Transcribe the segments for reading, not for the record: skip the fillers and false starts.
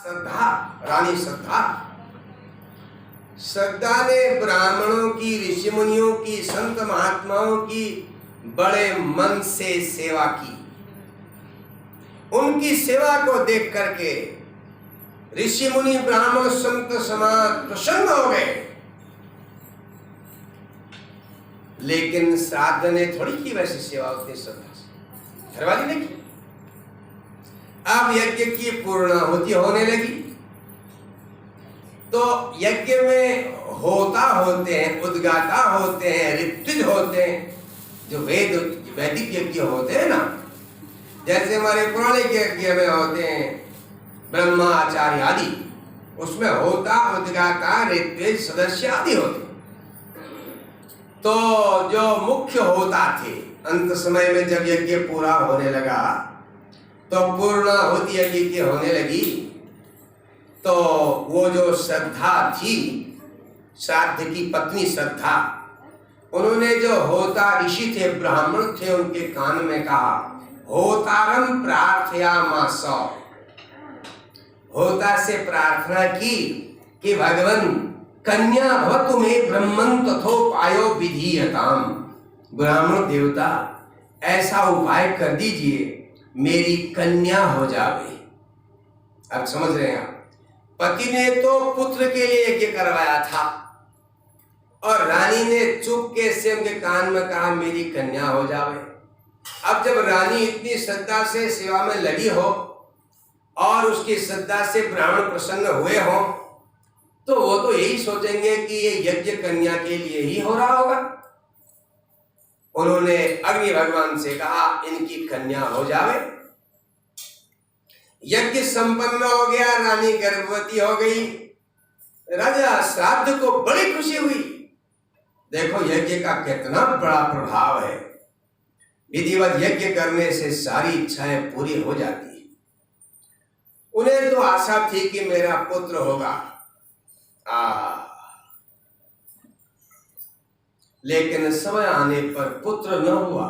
श्रद्धा, रानी श्रद्धा। श्रद्धा ने ब्राह्मणों की, ऋषि मुनियों की, संत महात्माओं की बड़े मन से सेवा की। उनकी सेवा को देख करके ऋषि मुनि ब्राह्मण संत समाज प्रसन्न हो गए। लेकिन श्राद्ध ने थोड़ी की वैसी सेवा उतनी श्रद्धा से, घरवाली ने की। अब यज्ञ की पूर्णाहुति होने लगी तो यज्ञ में होता होते हैं, उद्गाता होते हैं, ऋत्विज होते हैं, जो वैदिक यज्ञ होते हैं ना, जैसे हमारे पौराणिक यज्ञ में होते हैं ब्रह्माचार्य आदि, उसमें होता, उद्गाता, ऋत्विज, सदस्य आदि होते। तो जो मुख्य होता थे, अंत समय में जब यज्ञ पूरा होने लगा तो पूर्णाहुति यज्ञ की होने लगी, तो वो जो श्रद्धा थी, श्राद्ध की पत्नी श्रद्धा, उन्होंने जो होता ऋषि थे, ब्राह्मण थे, उनके कान में कहा, होतारम प्रार्थयामास, होता से प्रार्थना की कि भगवन कन्या भवतु मे ब्रह्मन् तथोपायो विधीयताम। ब्राह्मण देवता ऐसा उपाय कर दीजिए मेरी कन्या हो जावे। अब समझ रहे हैं आप, पति ने तो पुत्र के लिए यज्ञ करवाया था और रानी ने चुपके से उनके कान में कहा मेरी कन्या हो जावे। अब जब रानी इतनी श्रद्धा से सेवा में लगी हो और उसकी श्रद्धा से ब्राह्मण प्रसन्न हुए हो, तो वो तो यही सोचेंगे कि ये यज्ञ कन्या के लिए ही हो रहा होगा। उन्होंने अग्नि भगवान से कहा इनकी कन्या हो जावे। यज्ञ संपन्न हो गया, रानी गर्भवती हो गई। राजा श्राद्ध को बड़ी खुशी हुई। देखो यज्ञ का कितना बड़ा प्रभाव है। विधिवत यज्ञ करने से सारी इच्छाएं पूरी हो जाती है। उन्हें तो आशा थी कि मेरा पुत्र होगा, लेकिन समय आने पर पुत्र न हुआ,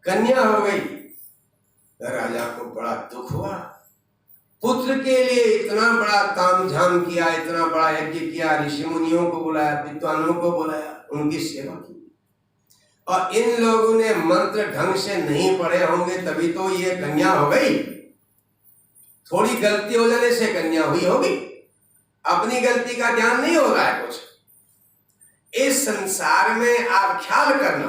कन्या हो गई। राजा को बड़ा दुख हुआ। पुत्र के लिए इतना बड़ा तामझाम किया, इतना बड़ा यज्ञ किया, ऋषि मुनियों को बुलाया, विद्वानों को बुलाया, उनकी सेवा की, और इन लोगों ने मंत्र ढंग से नहीं पढ़े होंगे तभी तो ये कन्या हो गई। थोड़ी गलती हो जाने से कन्या हुई होगी, अपनी गलती का ध्यान नहीं हो रहा है कुछ। इस संसार में आप ख्याल करना,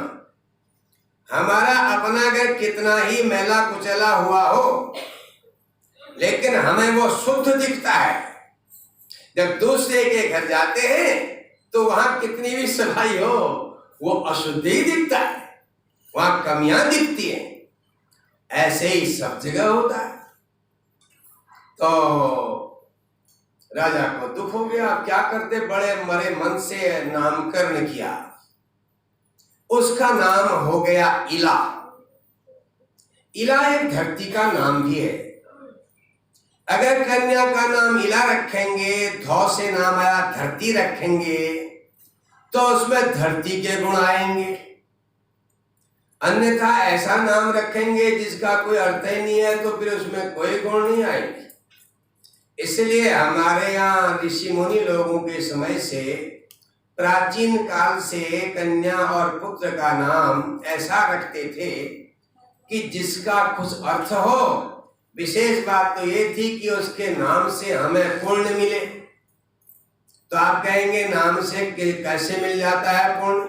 हमारा अपना घर कितना ही मैला कुचला हुआ हो, लेकिन हमें वो शुद्ध दिखता है। जब दूसरे के घर जाते हैं तो वहां कितनी भी सफाई हो, वो अशुद्ध ही दिखता है, वहां कमियां दिखती हैं। ऐसे ही सब जगह होता है। तो राजा को दुख हो गया। क्या करते, बड़े मरे मन से नामकरण किया। उसका नाम हो गया इला। इला एक धरती का नाम भी है। अगर कन्या का नाम इला रखेंगे, धौ से नाम आया, धरती रखेंगे, तो उसमें धरती के गुण आएंगे। अन्यथा ऐसा नाम रखेंगे जिसका कोई अर्थ ही नहीं है, तो फिर उसमें कोई गुण नहीं आएंगे। इसलिए हमारे यहाँ ऋषि मुनि लोगों के समय से, प्राचीन काल से कन्या और पुत्र का नाम ऐसा रखते थे कि जिसका कुछ अर्थ हो। विशेष बात तो ये थी कि उसके नाम से हमें पुण्य मिले। तो आप कहेंगे नाम से कैसे मिल जाता है पुण्य?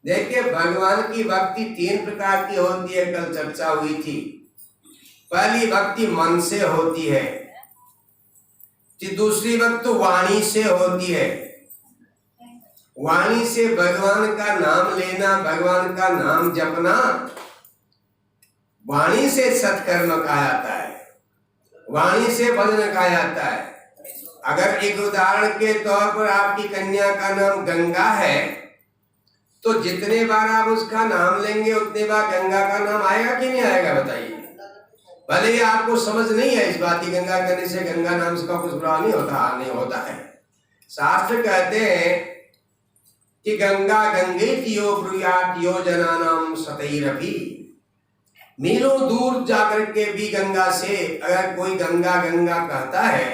देखिए, भगवान की भक्ति 3 प्रकार की होती है, कल चर्चा हुई थी। पहली भक्ति मन से होती है, दूसरी भक्ति वाणी से होती है। वाणी से भगवान का नाम लेना, भगवान का नाम जपना, वाणी से सत्कर्म कहा जाता है, वाणी से भजन कहा जाता है। अगर एक उदाहरण के तौर पर आपकी कन्या का नाम गंगा है, तो जितने बार आप उसका नाम लेंगे उतने बार गंगा का नाम आएगा कि नहीं आएगा, बताइए। भले ही आपको समझ नहीं है इस बात की, गंगा करने से, गंगा नाम से कुछ बुरा नहीं होता है। शास्त्र कहते हैं कि गंगा गंगेति यो ब्रूयात् यो जनानां सतैरपि। मीलों दूर जाकर के भी गंगा से अगर कोई गंगा गंगा कहता है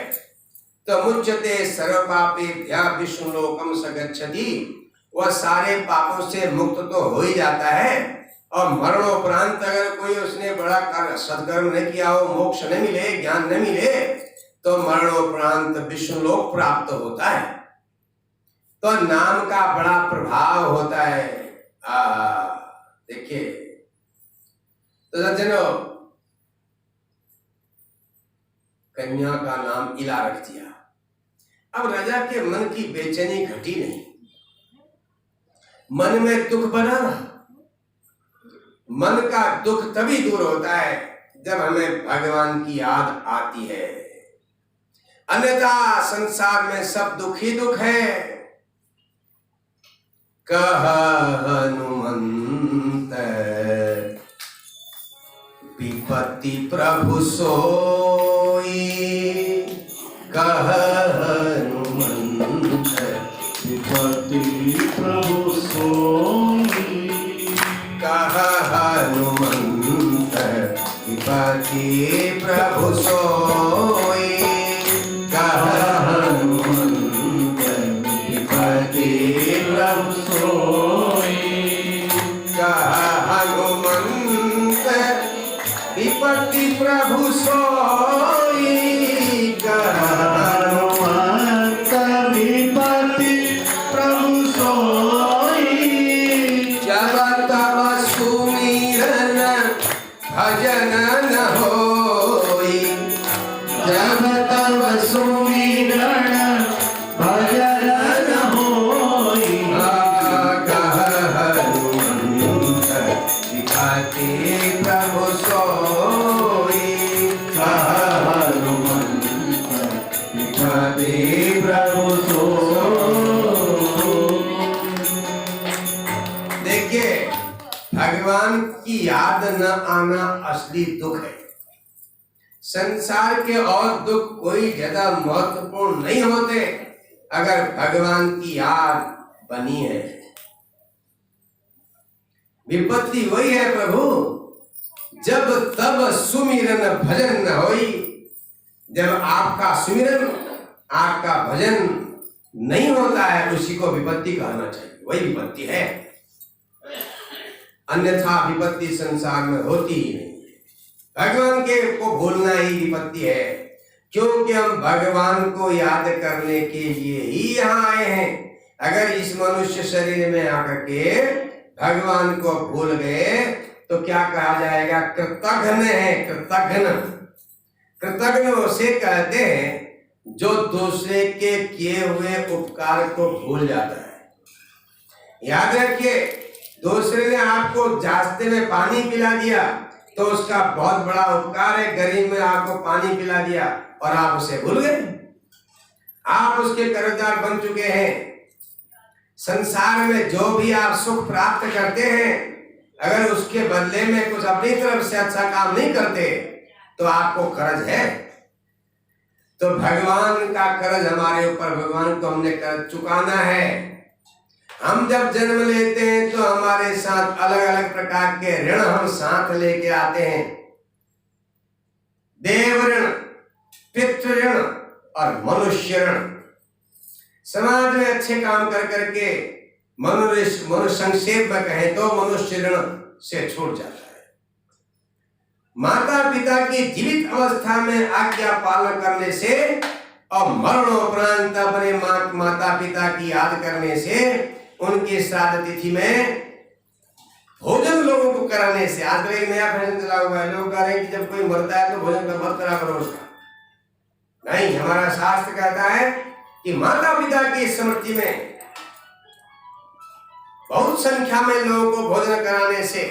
तो मुच्यते सर्व पापेभ्यः विष्णुलोकम स गच्छति, वह सारे पापों से मुक्त तो हो ही जाता है। और मरणोपरांत अगर कोई उसने बड़ा सत्कर्म नहीं किया हो, मोक्ष न मिले, ज्ञान न मिले, तो मरणोपरांत विष्णुलोक प्राप्त होता है। तो नाम का बड़ा प्रभाव होता है। देखिए तो सज्जनों, कन्या का नाम इला रख दिया। अब राजा के मन की बेचैनी घटी नहीं, मन में दुख बना रहा। मन का दुख तभी दूर होता है जब हमें भगवान की याद आती है, अन्यथा संसार में सब दुख ही दुख है। कह हनुमंत विपत्ति प्रभु सोई, कह हनुमंत विपत्ति प्रभु सोई, कह हनुमंत विपत्ति प्रभु सोई, कह हनुमंत विपत्ति प्रभु सोई, कह हनुमंत विपत्ति प्रभु सोई, कह हनुमंत विपत्ति प्रभु सोई। जब तब सुमिरन भजन न होई, जब तब सुमिरन भजन न होई, कह हनुमंत विपत्ति प्रभु सोई, कह हनुमंत विपत्ति प्रभु सोई। देखिए, भगवान की याद न आना असली दुख है। संसार के और दुख कोई ज्यादा महत्वपूर्ण नहीं होते अगर भगवान की याद बनी है। विपत्ति वही है प्रभु जब तब सुमिरन भजन न होई, जब आपका सुमिरन, आपका भजन नहीं होता है, उसी को विपत्ति कहना चाहिए। वही विपत्ति है, अन्यथा विपत्ति संसार में होती ही नहीं। भगवान के को भूलना ही विपत्ति है, क्योंकि हम भगवान को याद करने के लिए ही यहाँ आए हैं। अगर इस मनुष्य शरीर में आकर के भगवान को भूल गए तो क्या कहा जाएगा? कृतघ्न है। कृतघ्न उसे कहते हैं जो दूसरे के किए हुए उपकार को भूल जाता है। याद रखिए, दूसरे ने आपको रास्ते में पानी पिला दिया तो उसका बहुत बड़ा उपकार है। गरीब में आपको पानी पिला दिया और आप उसे भूल गए, आप उसके कर्जदार बन चुके हैं। संसार में जो भी आप सुख प्राप्त करते हैं, अगर उसके बदले में कुछ अपनी तरफ से अच्छा काम नहीं करते तो आपको कर्ज है। तो भगवान का कर्ज हमारे ऊपर, भगवान को हमने कर्ज चुकाना है। हम जब जन्म लेते हैं तो हमारे साथ अलग अलग प्रकार के ऋण हम साथ लेके आते हैं। देव ऋण, पितृ ऋण और मनुष्य ऋण। समाज में अच्छे काम कर करके मनुष्य संक्षेप में कहें तो मनुष्य ऋण से छूट जाता है। माता पिता की जीवित अवस्था में आज्ञा पालन करने से और मरणोपरांत अपने माता पिता की याद करने से, उनके श्राद्ध तिथि में भोजन लोगों को कराने से। आज एक नया फैशन चला हुआ है, लोग कह रहे हैं कि जब कोई मरता है तो भोजन का मत करा करो उसका। नहीं, हमारा शास्त्र कहता है कि माता पिता की स्मृति में बहुत संख्या में लोगों को भोजन कराने से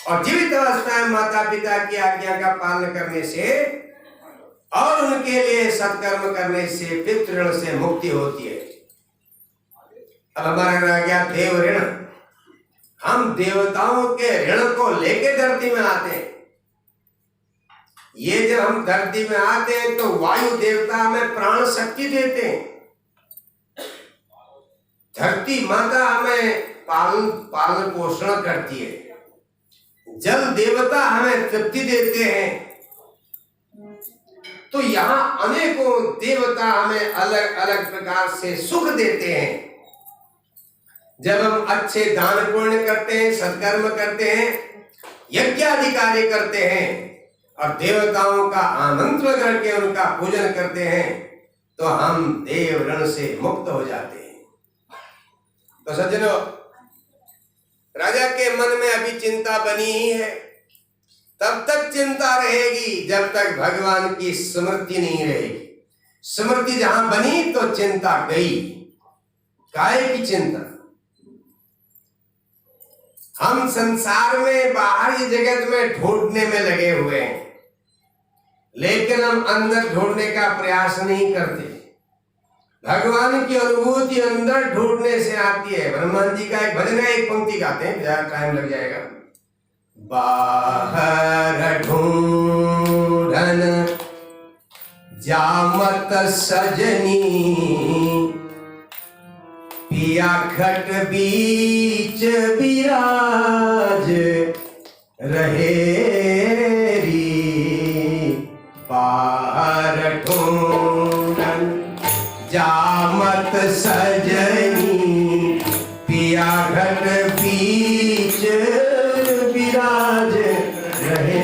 और जीवित अवस्था में माता पिता की आज्ञा का पालन करने से और उनके लिए सत्कर्म करने से पितृ ऋण से मुक्ति होती है। अब हमारा रह गया देव ऋण। हम देवताओं के ऋण को लेके धरती में आते हैं। ये जब हम धरती में आते हैं तो वायु देवता हमें प्राण शक्ति देते हैं। धरती माता हमें पालन पोषण करती है। जल देवता हमें तृप्ति देते हैं, तो यहाँ अनेकों देवता हमें अलग अलग प्रकार से सुख देते हैं। जब हम अच्छे दान पुण्य करते हैं, सत्कर्म करते हैं, यज्ञ आदि कार्य करते हैं और देवताओं का आमंत्रण करके उनका पूजन करते हैं, तो हम देव ऋण से मुक्त हो जाते हैं। तो सज्जनों, राजा के मन में अभी चिंता बनी ही है। तब तक चिंता रहेगी जब तक भगवान की स्मृति नहीं रहेगी। स्मृति जहां बनी तो चिंता गई। काहे की चिंता? हम संसार में बाहरी जगत में ढूंढने में लगे हुए हैं, लेकिन हम अंदर ढूंढने का प्रयास नहीं करते। भगवान की अनुभूति अंदर ढूंढने से आती है। हनुमान जी का एक भजन है, एक पंक्ति गाते हैं, ज्यादा टाइम लग जाएगा। बाहर ढूंढन जामत सजनी, पिया खट बीच विराज रहे री। बाहर ढूंढन जामत सजनी, पिया घट बीच विराज रहे।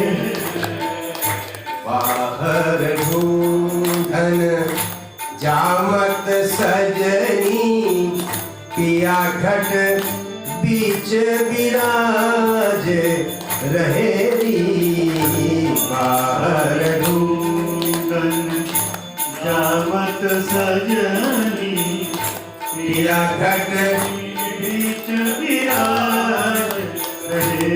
बाहर ढूंढन जामत सजनी, पिया घट बीच विराज रहे री। बाहर ढूंढन जामत सजनी, पिया घट बीच विराज रहे।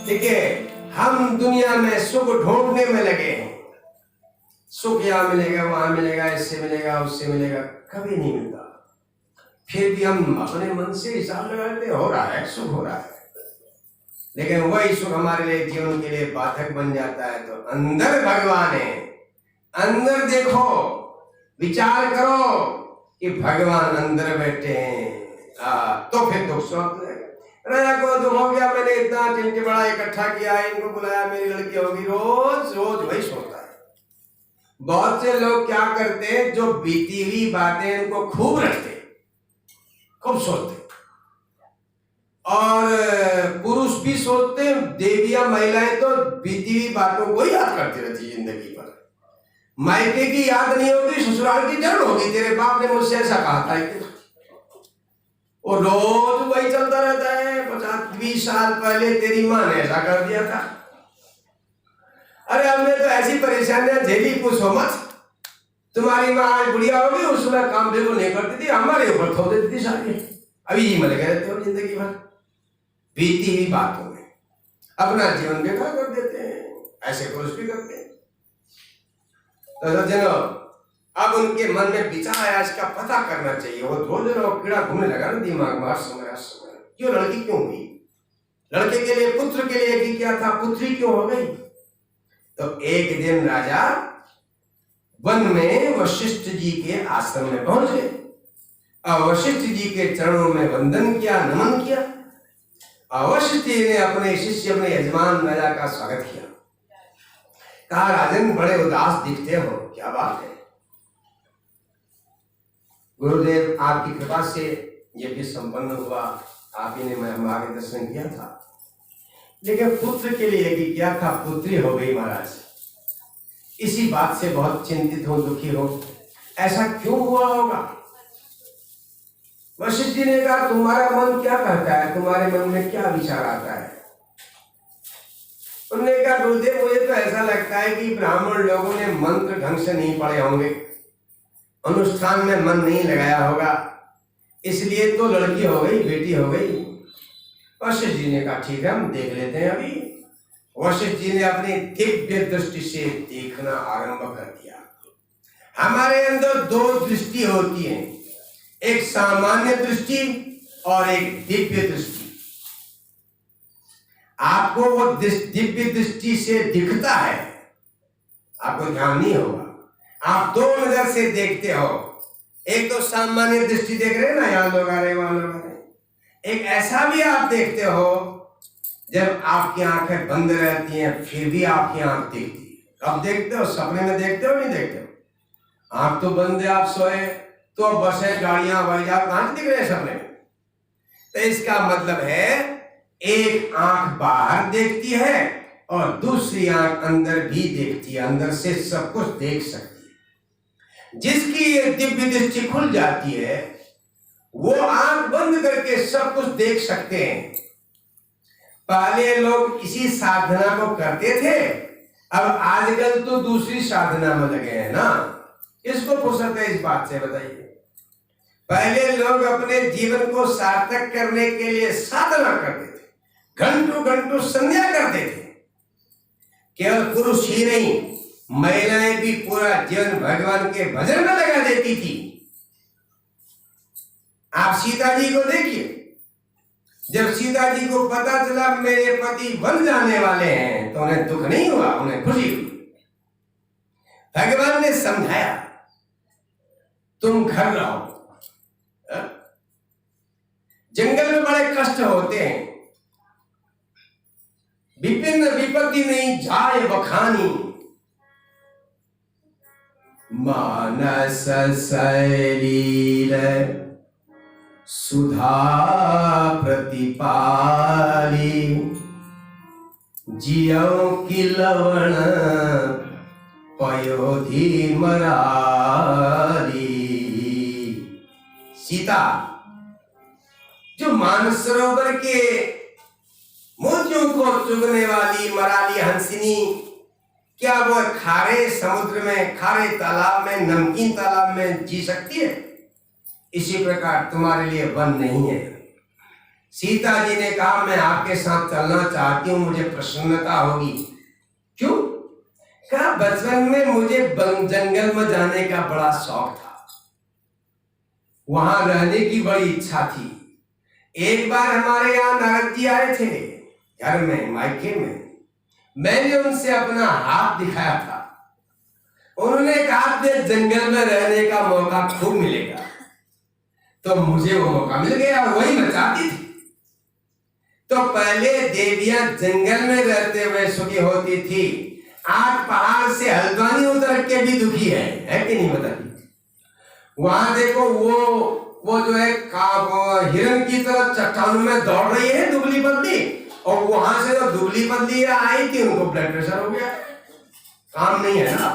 देखिए, हम दुनिया में सुख ढूंढने में लगे हैं। सुख यहाँ मिलेगा, वहां मिलेगा, इससे मिलेगा, उससे मिलेगा, कभी नहीं मिलता। फिर भी हम अपने मन से हिसाब लगाते, हो रहा है, सुख हो रहा है, लेकिन वही सुख हमारे लिए जीवन के लिए बाधक बन जाता है। तो अंदर भगवान है, अंदर देखो, विचार करो कि भगवान अंदर बैठे हैं, तो फिर दुख समाप्त हो जाएगा। राजा को दुख हो गया, मैंने इतना चिमटे बड़ा इकट्ठा किया, इनको बुलाया, मेरी लड़की होगी, रोज रोज वही सोचता है। बहुत से लोग क्या करते हैं, जो बीती हुई बातें उनको खूब रखते, खूब सोचते, और पुरुष भी सोचते, देवियां महिलाएं तो बीती हुई बातों को याद करती रहती जिंदगी भर। मायके की याद नहीं होगी, ससुराल की जरूर होगी। तेरे बाप ने मुझसे ऐसा कहा था, और रोज वही चलता रहता है। 50-20 साल पहले तेरी माँ ने ऐसा कर दिया था। अरे हमने तो ऐसी परेशानियां झेली, पूछो मत। तुम्हारी माँ आज बुढ़िया होगी, उस समय काम बिल्कुल नहीं करती थी, हमारे ऊपर थोप देती थी सारी। अभी ही मर गए रहते हो जिंदगी भर बीती हुई बातों में, अपना जीवन बेकार कर देते हैं। ऐसे पुरुष भी करते हैं। तो सज्जनों, अब उनके मन में विचार आया, इसका पता करना चाहिए। वो थोड़े दिनों कीड़ा घूमने लगा ना दिमाग में, हर समय क्यों लड़की क्यों हुई, लड़के के लिए, पुत्र के लिए भी क्या था, पुत्री क्यों हो गई। तो एक दिन राजा वन में वशिष्ठ जी के आश्रम में पहुंच गए और वशिष्ठ जी के चरणों में वंदन किया, नमन किया। और वशिष्ठ जी ने अपने शिष्य, अपने यजमान राजा का स्वागत किया। कहा, राजन बड़े उदास दिखते हो, क्या बात है। गुरुदेव, आपकी कृपा से यज्ञ संपन्न हुआ, आप ही ने मार्गदर्शन किया था, लेकिन पुत्र के लिए यज्ञ किया था, पुत्री हो गई महाराज। इसी बात से बहुत चिंतित हो, दुखी हो। ऐसा क्यों हुआ होगा। वशिष्ठ जी ने कहा, तुम्हारा मन क्या कहता है, तुम्हारे मन में क्या विचार आता है। उन्होंने कहा, गुरुदेव मुझे तो ऐसा लगता है कि ब्राह्मण लोगों ने मंत्र ढंग से नहीं पढ़े होंगे, अनुष्ठान में मन नहीं लगाया होगा, इसलिए तो लड़की हो गई, बेटी हो गई। वशिष्ठ जी ने कहा, ठीक है, हम देख लेते हैं अभी। वशिष्ठ जी ने अपनी दिव्य दृष्टि से देखना आरंभ कर दिया। हमारे अंदर दो दृष्टि होती है, एक सामान्य दृष्टि और एक दिव्य दृष्टि। आपको वो दिव्य दृष्टि से दिखता है, आपको ध्यान नहीं होगा। आप दो नजर से देखते हो, एक तो सामान्य दृष्टि देख रहे हैं ना, यहाँ लोग आ रहे वहां लोग आ रहे। एक ऐसा भी आप देखते हो जब आपकी आंखें बंद रहती हैं फिर भी आपकी आंख देखती है। कब देखते हो? सपने में देखते हो नहीं देखते हो? आंख तो बंद है, आप सोए तो बसें गाड़ियां हवाई जहाज कहां से दिख रहे हैं सपने में? तो इसका मतलब है एक आंख बाहर देखती है और दूसरी आंख अंदर भी देखती है, अंदर से सब कुछ देख सकती है। जिसकी ये दिव्य दृष्टि खुल जाती है वो आंख बंद करके सब कुछ देख सकते हैं। पहले लोग इसी साधना को करते थे, अब आजकल तो दूसरी साधना में लगे हैं ना। इसको फुर्सत है इस बात से? बताइए। पहले लोग अपने जीवन को सार्थक करने के लिए साधना करते थे, घंटों घंटों संध्या करते थे। केवल पुरुष ही नहीं, महिलाएं भी पूरा जीवन भगवान के भजन में लगा देती थी। आप सीता जी को देखिए, जब सीता जी को पता चला मेरे पति बन जाने वाले हैं तो उन्हें दुख नहीं हुआ, उन्हें खुशी हुई। भगवान ने समझाया तुम घर रहो, जंगल में बड़े कष्ट होते हैं, विभिन्न विपत्ति नहीं जाए बखानी, मानस शैलील सुधा प्रतिपाली, जियो की लवण पयोधि मराली। सीता जो मानस सरोवर के मोतियों को चुगने वाली मराली हंसिनी, क्या वो खारे समुद्र में, खारे तालाब में, नमकीन तालाब में जी सकती है? इसी प्रकार तुम्हारे लिए वन नहीं है। सीता जी ने कहा मैं आपके साथ चलना चाहती हूं, मुझे प्रसन्नता होगी। क्यों? कहा बचपन में मुझे जंगल में जाने का बड़ा शौक था, वहां रहने की बड़ी इच्छा थी। एक बार हमारे यहाँ नारद जी आए थे घर में, मायके में, मैंने उनसे अपना हाथ दिखाया था। उन्होंने कहा कि जंगल में रहने का मौका खूब मिलेगा, तो मुझे वो मौका मिल गया, वही मैं चाहती थी। तो पहले देवियां जंगल में रहते हुए सुखी होती थी, आज पहाड़ से हल्द्वानी उतर के भी दुखी है कि नहीं? बताइए। वहां देखो वो जो है हिरण की तरह चट्टानों में दौड़ रही है दुबली पतली, और वहां से जो दुबली पतली आई थी उनको ब्लड प्रेशर हो गया। काम नहीं है ना,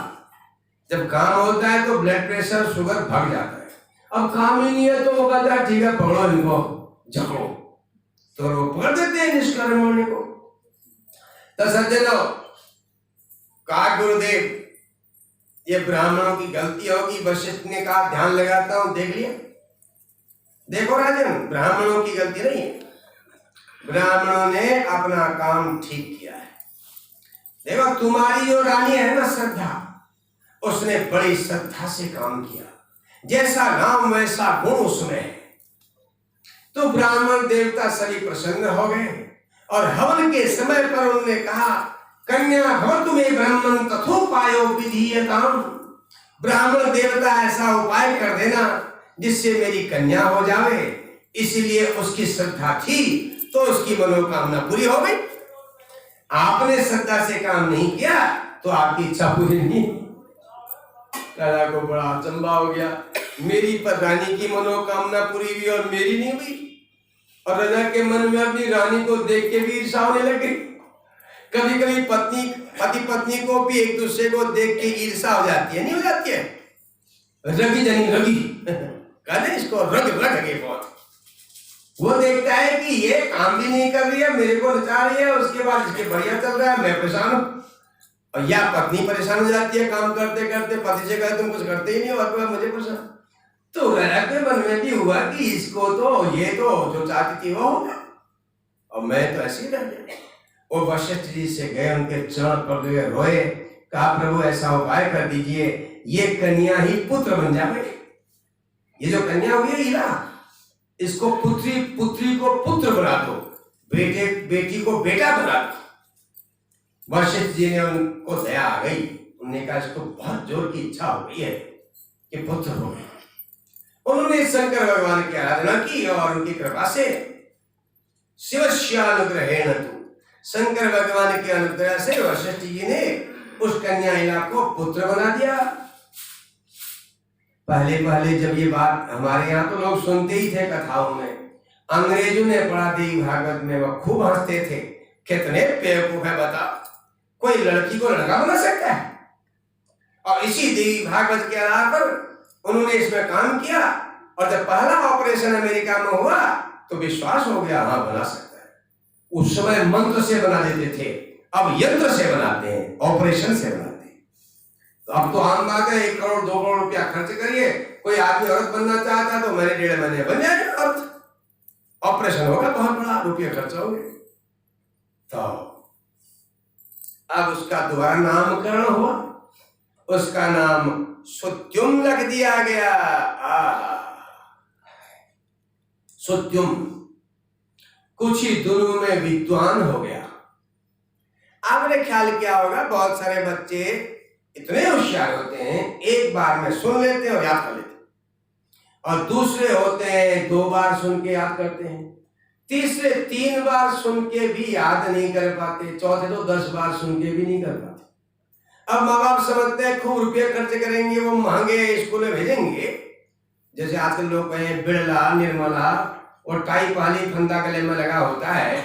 जब काम होता है तो ब्लड प्रेशर शुगर भाग जाता है। अब काम ही नहीं है तो वो कहता है ठीक है पकड़ो इनको, झगड़ो, तो वो पकड़ देते हैं निष्कर्म होने को। तो सज्जनों, कहा गुरुदेव ये ब्राह्मणों की गलती होगी। वशिष्ठ ने कहा ध्यान लगाता हूं, देख लिया? देखो राजन, ब्राह्मणों की गलती नहीं है, ब्राह्मणों ने अपना काम ठीक किया है। देखो तुम्हारी जो रानी है ना श्रद्धा, उसने बड़ी श्रद्धा से काम किया, जैसा नाम वैसा गुण उसमें है। तो ब्राह्मण देवता सभी प्रसन्न हो गए और हवन के समय पर उन्होंने कहा कन्या भव तुम्हें ब्राह्मण तथोपायो विधीयताम। ब्राह्मण देवता ऐसा उपाय कर देना जिससे मेरी कन्या हो जावे। इसलिए उसकी श्रद्धा थी तो उसकी मनोकामना पूरी हो गई। आपने श्रद्धा से काम नहीं किया तो आपकी इच्छा पूरी नहीं। राजा को बड़ा अचंभा हो गया, मेरी रानी की मनोकामना पूरी हुई और मेरी नहीं हुई। और राजा के मन में अपनी रानी को देख के भी ईर्ष्या होने लगी। कभी कभी पति पत्नी को भी एक दूसरे को देख के ईर्ष्या हो जाती है, नहीं हो जाती है? रगी जनी रगी कहते इसको, रग गई बहुत। वो देखता है कि ये काम भी नहीं कर रही है, मेरे को नचा रही है, उसके बाद इसके बढ़िया चल रहा है, मैं परेशान हूं। और या पत्नी परेशान हो जाती है काम करते करते, पति से कहते तुम कुछ करते ही नहीं और मुझे परेशान। तो राजा के मन में भी हुआ कि इसको तो ये तो जो चाहती थी वो होगा और मैं तो ऐसे ही रह गया। वो वशिष्ठ जी से गए, उनके चरण पड़ गए, रोए, कहा प्रभु ऐसा उपाय कर दीजिए ये कन्या ही पुत्र बन जाए। ये जो कन्या हुई है हीरा, इसको पुत्री को पुत्र बना दो, बेटी को बेटा बना दो। वशिष्ठ जी ने उनको दया आ गई, उन्होंने कहा इसको बहुत जोर की इच्छा हो गई है कि पुत्र हो गए। उन्होंने शंकर भगवान की आराधना की और उनकी कृपा से शिवस्यानुग्रहेण तु, शंकर भगवान के अनुग्रह से वशिष्ठ जी ने उस कन्या इला को पुत्र बना दिया। पहले पहले जब ये बात हमारे यहाँ तो लोग सुनते ही थे कथाओं में, अंग्रेजों ने पढ़ा देवी भागवत में, वह खूब हंसते थे, कितने बेवकूफ है बता, कोई लड़की को लड़का बना सकता है। और इसी देवी भागवत के आधार पर उन्होंने इसमें काम किया और जब पहला ऑपरेशन अमेरिका में हुआ तो विश्वास हो गया, हाँ बना सकता है। उस समय मंत्र से बना देते थे, अब यंत्र से बनाते हैं, ऑपरेशन से बनाते हैं। तो अब तो आम बात है, 1 करोड़ 2 करोड़ रुपया खर्च करिए, कोई आदमी औरत बनना चाहता तो मैंने 1.5 महीने बन जाएगा औरत, ऑपरेशन होगा, बहुत बड़ा रुपया खर्च होंगे। तो अब उसका दोबारा नामकरण हुआ, उसका नाम सुत्युम रख दिया गया। सुत्युम कुछ ही दिनों में विद्वान हो गया। आपने ख्याल किया होगा, बहुत सारे बच्चे इतने होशियार होते हैं, एक बार में सुन लेते हैं और याद कर लेते हैं, और दूसरे होते हैं 2 बार सुन के याद करते हैं, तीसरे 3 बार सुन के भी याद नहीं कर पाते, चौथे तो 10 बार सुन के भी नहीं कर पाते। अब माँ बाप समझते हैं खूब रुपये खर्च करेंगे, वो महंगे स्कूल में भेजेंगे, जैसे आजकल लोग कहें बिरला, निर्मला, और टाई पाली फंदा गले में लगा होता है,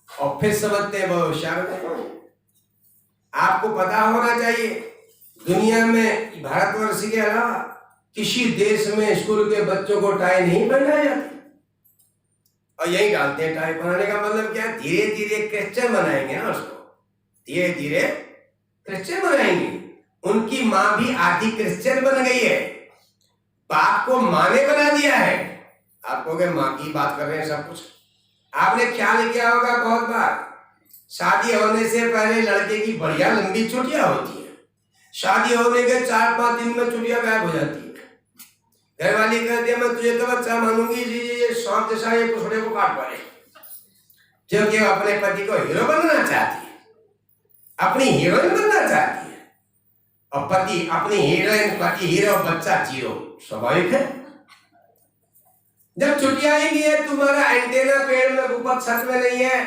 और फिर समझते हैं बहुत होशियार। आपको पता होना चाहिए, दुनिया में भारतवर्ष के अलावा किसी देश में स्कूल के बच्चों को टाई नहीं पहनाई जाती, और यही डालते हैं। टाई पहनाने का मतलब क्या है, धीरे धीरे क्रिश्चियन बनाएंगे ना उसको, धीरे धीरे क्रिश्चियन बनाएंगे। उनकी माँ भी आधी क्रिश्चियन बन गई है, बाप को माँ ने बना दिया है। आपको क्या माँ की बात कर रहे हैं सब कुछ। आपने ख्याल किया होगा बहुत बार, शादी होने से पहले लड़के की बढ़िया लंबी छुट्टियां होती है, शादी होने के 4-5 दिन में छुट्टियां गायब हो जाती है। घरवाली कहती है मैं तुझे तो बच्चा मानूंगी, ये सांप जैसा ये पुछड़े को काट पाए, क्योंकि अपने पति को हीरो बनना चाहती है, अपनी हीरोइन बनना चाहती है, और पति अपनी हीरोइन, पति हीरो, बच्चा जीरो, स्वाभाविक है। जब छुट्टियां ही नहीं है, तुम्हारा एंटेना पेड़ में ऊपर छत में नहीं है,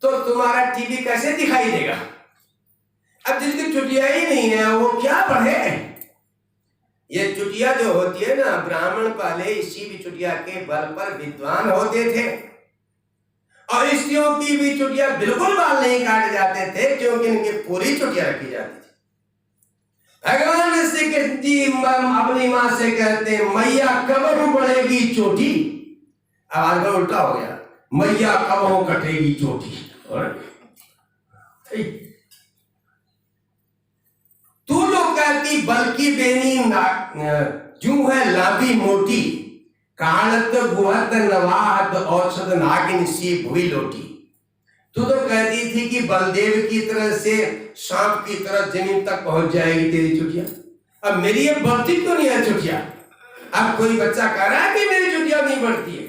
तो तुम्हारा टीवी कैसे दिखाई देगा। अब जिसकी छुट्टियां ही नहीं है वो क्या पढ़े। ये छुट्टियां जो होती है ना, ब्राह्मण पहले इसी भी छुट्टियां के बल पर विद्वान होते थे, और स्त्रियों की भी छुट्टियां बिल्कुल बाल नहीं काटे जाते थे, क्योंकि इनकी पूरी छुट्टियां रखी जाती थी। भगवान श्री कृष्ण जी अपनी मां से कहते हैं, मैया कब बढ़ेगी चोटी। अब आजकल उल्टा हो गया, मैया कब हो कटेगी चोटी। तू जो कहती बल्कि बेनी जू है लाभी मोटी, काणत गुहत नवाहत औषध नागिन सी भुई लोटी। तू तो कहती थी कि बलदेव की तरह से सांप की तरह जमीन तक पहुंच जाएगी तेरी चुटिया। अब मेरी ये बढ़ती तो नहीं है चुटिया। अब कोई बच्चा कह रहा है कि मेरी चुटिया नहीं बढ़ती है।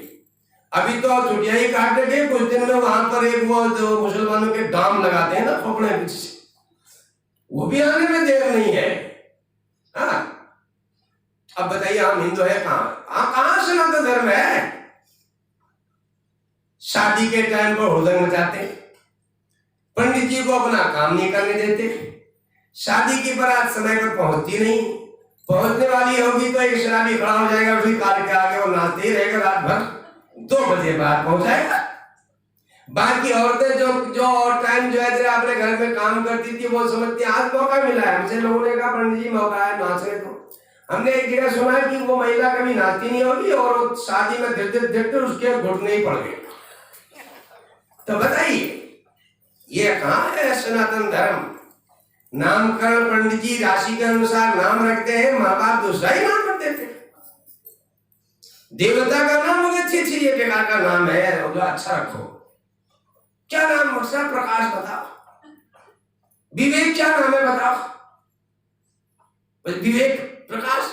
अभी तो चुटिया ही काटने के कुछ दिन में वहां पर एक वो जो मुसलमानों के दाम लगाते हैं ना खोपड़े पीछे से, वो भी आने में देर नहीं है। हाँ, अब बताइए हम हिंदू है कहां सनातन धर्म है। शादी के टाइम पर हुदंग मचाते, पंडित जी को अपना काम नहीं करने देते, शादी की बारात समय पर पहुंचती नहीं, पहुंचने वाली होगी तो एक शराबी खड़ा हो जाएगा उसी कार के आगे, वो नाचते ही रहेगा रात भर, 2 बजे बाद पहुंचाएगा। बाकी औरतें जो टाइम जो है अपने घर में काम करती थी, वो समझती आज मौका मिला है। हमसे लोगों ने कहा पंडित जी मौका है नाचने को। हमने एक जगह सुना कि वो महिला कभी नाचती नहीं होगी और शादी में देखते उसके घुटने ही पड़ गए। तो बताइए ये कहाँ है सनातन धर्म। नामकरण पंडित जी राशि के अनुसार नाम रखते हैं, माँ बाप दूसरा ही नाम रख देते हैं। देवता का नाम होगा अच्छी ये बेकार का नाम है, जो अच्छा रखो। क्या नाम मकसद प्रकाश बताओ, विवेक क्या नाम है बताओ। विवेक प्रकाश,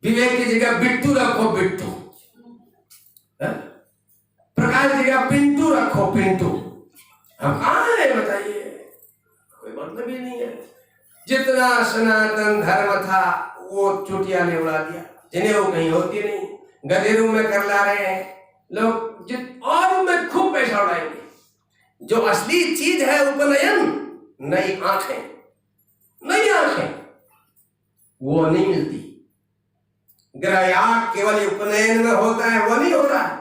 विवेक की जगह बिट्टू रखो, बिट्टू। प्रकाश की जगह पिंटू रखो, पिंटू। हम कहाँ है बताइए, कोई मतलब ही नहीं है। जितना सनातन धर्म था वो चुटिया ने उड़ा दिया। जिन्हें वो कहीं होती नहीं, गधेरू में कर ला रहे हैं लोग, और उनमें खूब पैसा उड़ाएंगे। जो असली चीज है उपनयन, नई आंखें, नई आंखें, वो नहीं मिलती। ग्रहयाग केवल उपनयन में होता है, वो नहीं हो रहा।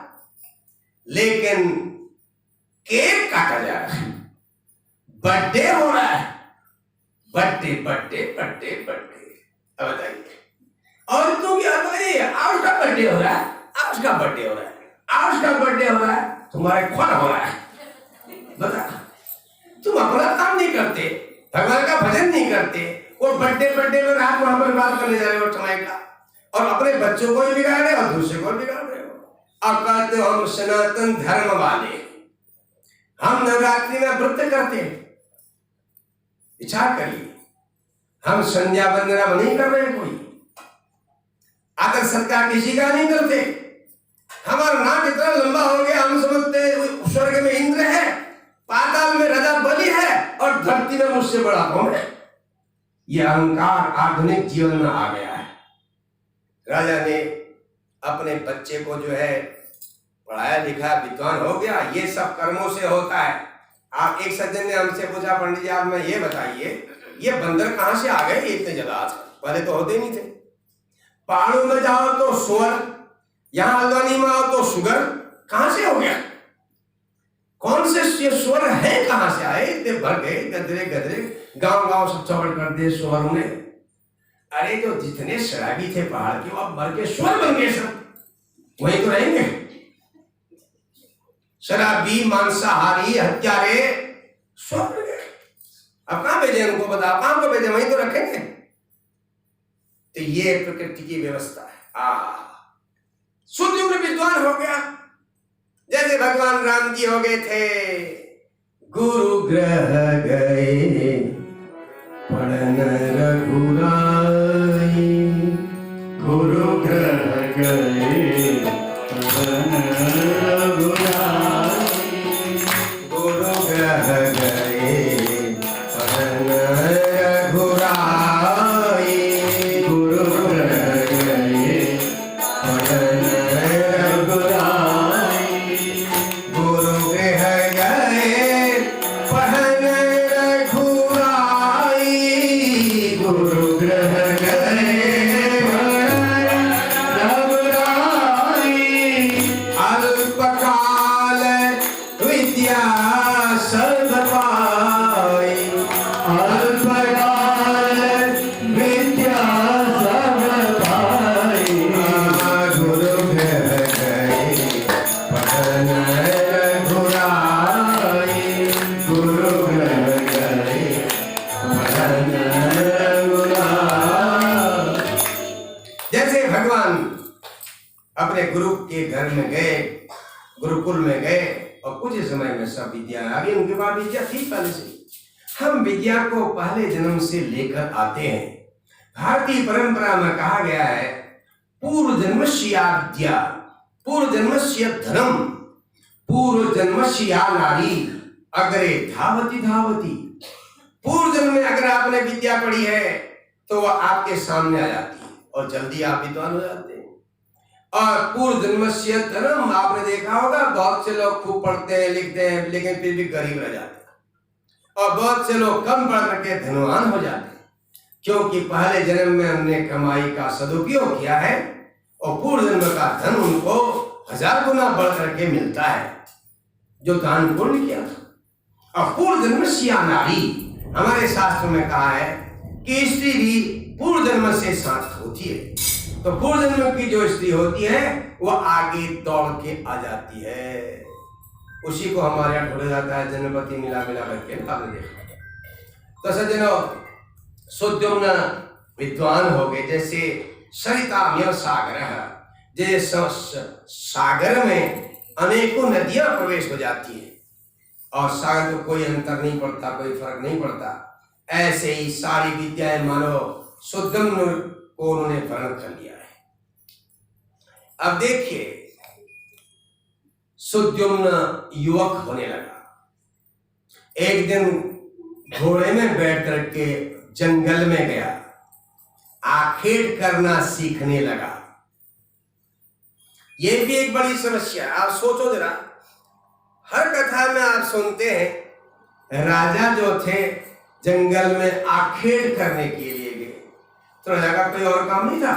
लेकिन केक काटा जा रहा है, बर्थडे हो रहा है, बर्थडे बर्थडे बर्थडे बर्थडे। अब बताइए, और तुम क्या बताइए, आज का बर्थडे हो रहा है, आज का बर्थडे हो रहा है, आज का बर्थडे हो रहा है, तुम्हारे खून हो रहा है। बता, तुम अपना काम नहीं करते, भगवान का भजन नहीं करते, और बर्थडे बर्थडे में रात वहां पर बात करने जा रहे हो समय का, और अपने बच्चों को भी बिगाड़ रहे हो और दूसरे को भी बिगाड़ रहे हो। अब कहते हो हम सनातन धर्म वाले, हम नवरात्रि में व्रत करते हैं। विचार करिए, हम संध्या वंदना नहीं कर रहे, कोई आदर सत्कार किसी का नहीं करते। हमारा नाक इतना लंबा हो गया, हम समझते स्वर्ग में इंद्र है, पाताल में राजा बलि है, और धरती में मुझसे बड़ा कौन है। यह अहंकार आधुनिक जीवन में आ गया है। राजा ने अपने बच्चे को जो है पढ़ाया लिखा, विद्वान हो गया, ये सब कर्मों से होता है। आप एक सज्जन ने हमसे पूछा, पंडित जी आप में ये बताइए, ये बंदर कहां से आ गए इतने ज्यादा आज, पहले तो होते ही नहीं थे। पहाड़ों में जाओ तो सुअर, यहां हल्द्वानी में आओ तो सुगर, कहां से हो गया? कौन से ये सुअर है, कहां से आए? इतने भर गए, गदरे गदरे गांव गांव सब चौड़ कर दिए सुअरों ने। अरे जो जितने शराबी थे पहाड़ के, वो अब मर के सुअर बन गए सब, वही तो रहेंगे। शराबी, मांसाहारी, हत्यारे सुअर बन गए। अब कहां भेजे उनको, बताओ कहां को भेजे, वहीं तो रखेंगे। तो ये प्रकृति की व्यवस्था है। सुद्युम्न विद्वान हो गया, जैसे भगवान राम जी हो गए थे। गुरु ग्रह गए पढ़न रघुराई, गुरु ग्रह गए पढ़न रघुराई, गुरु ग्रह गए पढ़न रघुराई, गुरु ग्रह गए पढ़न रघुराई, गुरु ग्रह गए पढ़न रघुराई, गुरु ग्रह गए पढ़न रघुराई, अल्पकाल विद्या सर्व पाई, अल्पकाल विद्या सब पाई, गुरु ग्रह गए पढ़न रघुराई, गुरु ग्रह गए पढ़न रघुराई। जैसे भगवान अपने गुरु के घर में गए, गुरुकुल में गए, और कुछ ही समय में सब विद्या आ गई उनके पास। विद्या थी पहले से, हम विद्या को पहले जन्म से लेकर आते हैं। भारतीय परंपरा में कहा गया है, पूर्व जन्मस्या, पूर्व जन्मस्य धर्म, पूर्व जन्मस्या नारी, अग्रे धावती धावती। पूर्व जन्म में अगर आपने विद्या पढ़ी है तो वह आपके सामने आ जाती है और जल्दी आप विद्वान हो जाते हैं। और पूर्व जन्मस्य धर्म, आपने देखा होगा बहुत से लोग खूब पढ़ते हैं लिखते हैं लेकिन फिर भी गरीब रह जाते हैं, और बहुत से लोग कम पढ़ करके धनवान हो जाते हैं, क्योंकि पहले जन्म में हमने कमाई का सदुपयोग किया है और पूर्व जन्म का धन उनको 1000 गुना बढ़ करके मिलता है जो दान पुण्य किया था। और पूर्व जन्मस्या नारी, हमारे शास्त्र में कहा है कि स्त्री भी पूर्व जन्म से साथ होती है। तो पूर्व जन्म की जो स्त्री होती है वो आगे दौड़ के आ जाती है, उसी को हमारे यहाँ ढूंढा जाता है जन्मपति मिला मिला करके, आपने देखा। तो सज्जनों, सुद्युम्न विद्वान हो गए, जैसे सरिताम्य सागर है, जैसे सागर में अनेकों नदियां प्रवेश हो जाती है और सागर को कोई अंतर नहीं पड़ता, कोई फर्क नहीं पड़ता, ऐसे ही सारी विद्याएं मानो सुद्युम्न को उन्होंने वर्ण कर लिया है। अब देखिए, सुद्युम्न युवक होने लगा। एक दिन घोड़े में बैठ करके जंगल में गया, आखेट करना सीखने लगा। ये भी एक बड़ी समस्या है। आप सोचो जरा, हर कथा में आप सुनते हैं राजा जो थे जंगल में आखेट करने के लिए गए, तो राजा का कोई और काम नहीं था?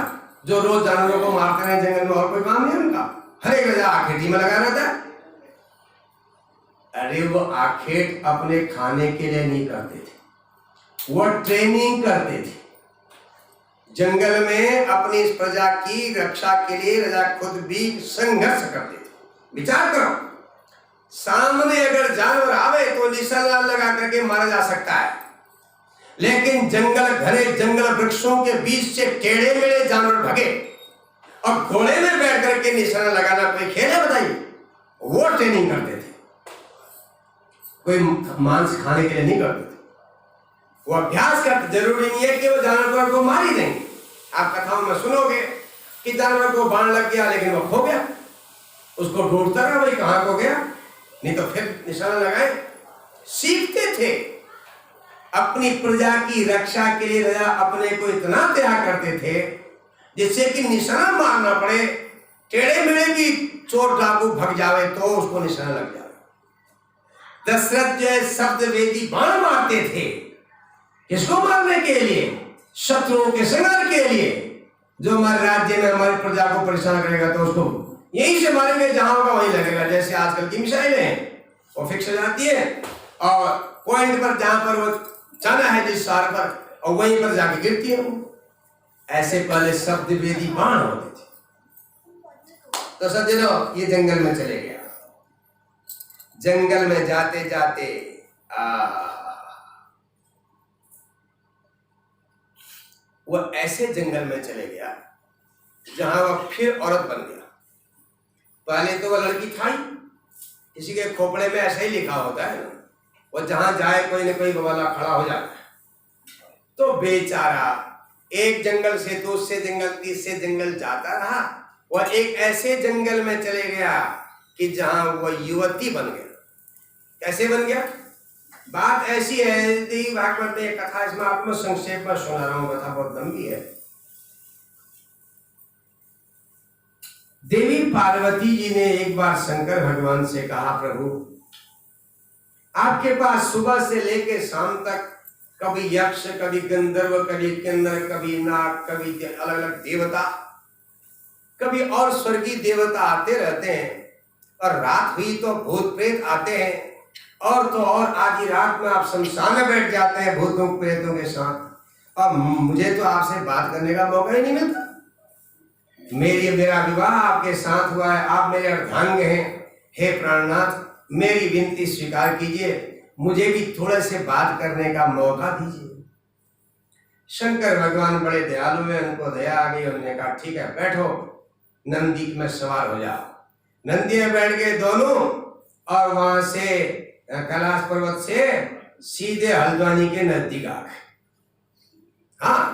जो रोज जानवरों को मारते रहे जंगल में, और कोई काम नहीं उनका? हर एक राजा आखेटी में लगा रहता है। अरे वो आखेट अपने खाने के लिए नहीं करते थे, वो ट्रेनिंग करते थे। जंगल में अपनी इस प्रजा की रक्षा के लिए राजा खुद भी संघर्ष करते थे। विचार करो, सामने अगर जानवर आवे तो निशाना लगा करके मारा जा सकता है, लेकिन जंगल घने जंगल वृक्षों के बीच से टेढ़े मेढ़े जानवर भगे और घोड़े में बैठ करके निशाना लगाना कोई खेल है? बताइए। वो ट्रेनिंग करते थे, कोई मांस खाने के लिए नहीं करते थे, वो अभ्यास करते। जरूरी नहीं है कि वो जानवर को मार ही देंगे। आप कथाओं में सुनोगे कि जानवर को बाण लग गया लेकिन वो खो गया, उसको ढूंढता रहा भाई कहां को गया, नहीं तो फिर निशाना लगाए। सीखते थे अपनी प्रजा की रक्षा के लिए। राजा अपने को इतना त्याग करते थे जिससे कि निशाना मारना पड़े, टेढ़े मेढ़े भी चोर डाकू भग जावे तो उसको निशाना लग जाए। दशरथ जो है शब्द वेदी बाण मारते थे, किसको मारने के लिए? शत्रुओं के संहार के लिए। जो हमारे राज्य में हमारी प्रजा को परेशान करेगा तो उसको यहीं से मारेंगे, जहां होगा वहीं लगेगा। जैसे आजकल की मिसाइलें हैं, वो फिक्स हो जाती है और पॉइंट पर जहां पर वो जाना है जिस शहर पर, और वहीं पर जाके गिरती है वो। ऐसे पहले शब्द वेदी बाण होते थे। तो सज्जनों, ये जंगल में चले गया। जंगल में जाते जाते वो ऐसे जंगल में चले गया जहां वह फिर औरत बन गया। पहले तो वह लड़की था ही, किसी के खोपड़े में ऐसा ही लिखा होता है ना, वो जहां जाए कोई न कोई बवाला खड़ा हो जाता है। तो बेचारा एक जंगल से दूसरे जंगल तीसरे जंगल जाता रहा। वह एक ऐसे जंगल में चले गया कि जहां वह युवती बन गया। कैसे बन गया? बात ऐसी है, भागवत में कथा, इसमें आपको संक्षेप में सुना रहा हूं, कथा बहुत लंबी है। देवी पार्वती जी ने एक बार शंकर भगवान से कहा, प्रभु आपके पास सुबह से लेके शाम तक कभी यक्ष, कभी गंधर्व, कभी किन्नर, कभी नाग, कभी अलग अलग देवता, कभी और स्वर्गीय देवता आते रहते हैं, और रात हुई तो भूत प्रेत आते हैं, और तो और आधी रात में आप शमशान में बैठ जाते हैं भूतों प्रेतों के साथ, और मुझे तो आपसे बात करने का मौका ही नहीं मिलता। मेरा विवाह आपके साथ हुआ है, आप मेरे अर्धांग हैं। हे प्राणनाथ, मेरी विनती स्वीकार कीजिए, मुझे भी थोड़े से बात करने का मौका दीजिए। शंकर भगवान बड़े दयालु हैं, उनको दया आ गई। उन्होंने कहा ठीक है, बैठो, नंदी में सवार हो जाओ। नंदी में बैठ गए दोनों, और वहां से कैलाश पर्वत से सीधे हल्द्वानी के नजदीक आ गए। हाँ,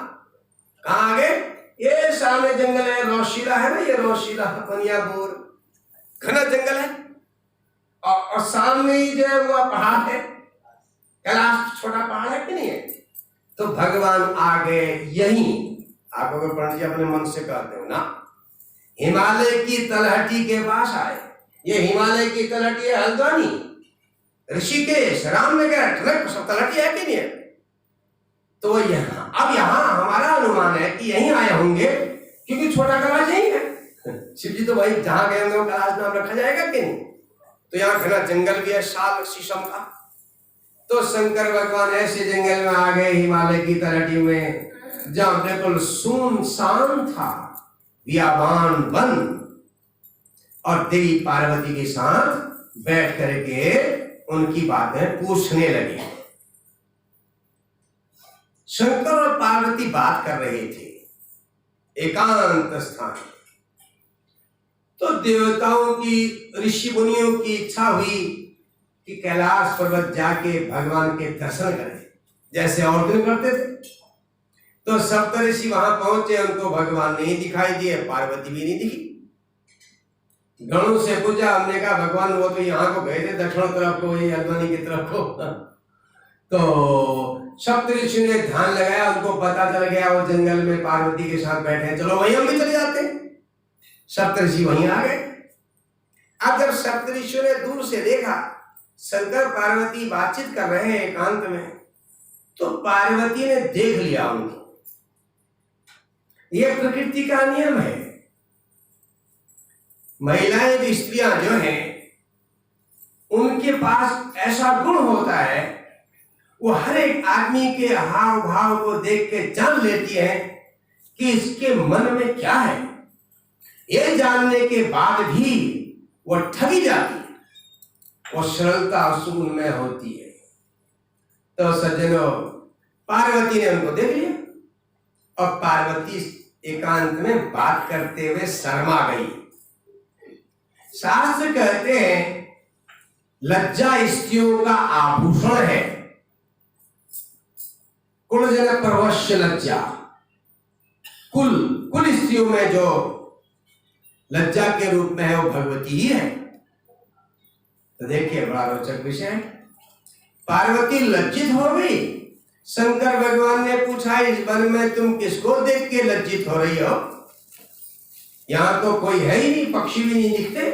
कहाँ आ गए? ये सामने जंगल है, रोशीला है ना, ये रोशीला पनियापुर, घना जंगल है, और सामने ही जो है वो पहाड़ है। कैलाश छोटा पहाड़ है कि नहीं है? तो भगवान आ गए यहीं। आप अगर पंडित जी अपने मन से कहते हो ना, हिमालय की तलहटी के पास आए। ये हिमालय की तलहटी है हल्द्वानी, ऋषिकेश, रामनगर, तलहटी है कि नहीं है? तो यहाँ, अब यहाँ हमारा अनुमान है कि यहीं आए होंगे, क्योंकि छोटा कैलाश यहीं है। शिव जी तो भाई जहां गए होंगे वो कैलाश नाम रखा जाएगा कि नहीं? तो यहाँ घना जंगल भी है, साल शीशम का। तो शंकर भगवान ऐसे जंगल में आ गए हिमालय की तलहटी में, जहां बिल्कुल सुनसान था, बियाबान वन, और देवी पार्वती के साथ बैठ करके उनकी बातें पूछने लगे। शंकर और पार्वती बात कर रहे थे एकांत स्थान। तो देवताओं की, ऋषि मुनियों की इच्छा हुई कि कैलाश पर्वत जाके भगवान के दर्शन करें, जैसे और दिन करते थे। तो सप्तऋषि वहां पहुंचे, उनको भगवान नहीं दिखाई दिए, पार्वती भी नहीं दिखी। गणों से पूछा, हमने कहा भगवान वो तो यहाँ को गए थे, दक्षिण तरफ को, ये हल्द्वानी की तरफ को। तो सप्तऋषि ने ध्यान लगाया, उनको पता चल गया वो जंगल में पार्वती के साथ बैठे, चलो वहीं हम भी चले जाते हैं। सप्तऋषि वहीं आ गए। अब जब सप्तऋषियों ने दूर से देखा शंकर पार्वती बातचीत कर रहे हैं एकांत में, तो पार्वती ने देख लिया उनको। यह प्रकृति का नियम है। महिलाएं स्त्रियां जो हैं उनके पास ऐसा गुण होता है, वो हर एक आदमी के हाव भाव को देख के जान लेती है कि इसके मन में क्या है। ये जानने के बाद भी वो ठगी जाती है, वो सरलता सुगुन में होती है। तो सज्जनों, पार्वती ने उनको देख लिया और पार्वती एकांत में बात करते हुए शर्मा गई। शास्त्र कहते हैं लज्जा स्त्रियों का आभूषण है। कुलजन प्रवश्य लज्जा, कुल स्त्रियों में जो लज्जा के रूप में है वो भगवती ही है। तो देखिए बड़ा रोचक विषय है। पार्वती लज्जित हो गई। शंकर भगवान ने पूछा इस वन में तुम किसको देख के लज्जित हो रही हो? यहां तो कोई है ही नहीं, पक्षी भी नहीं दिखते।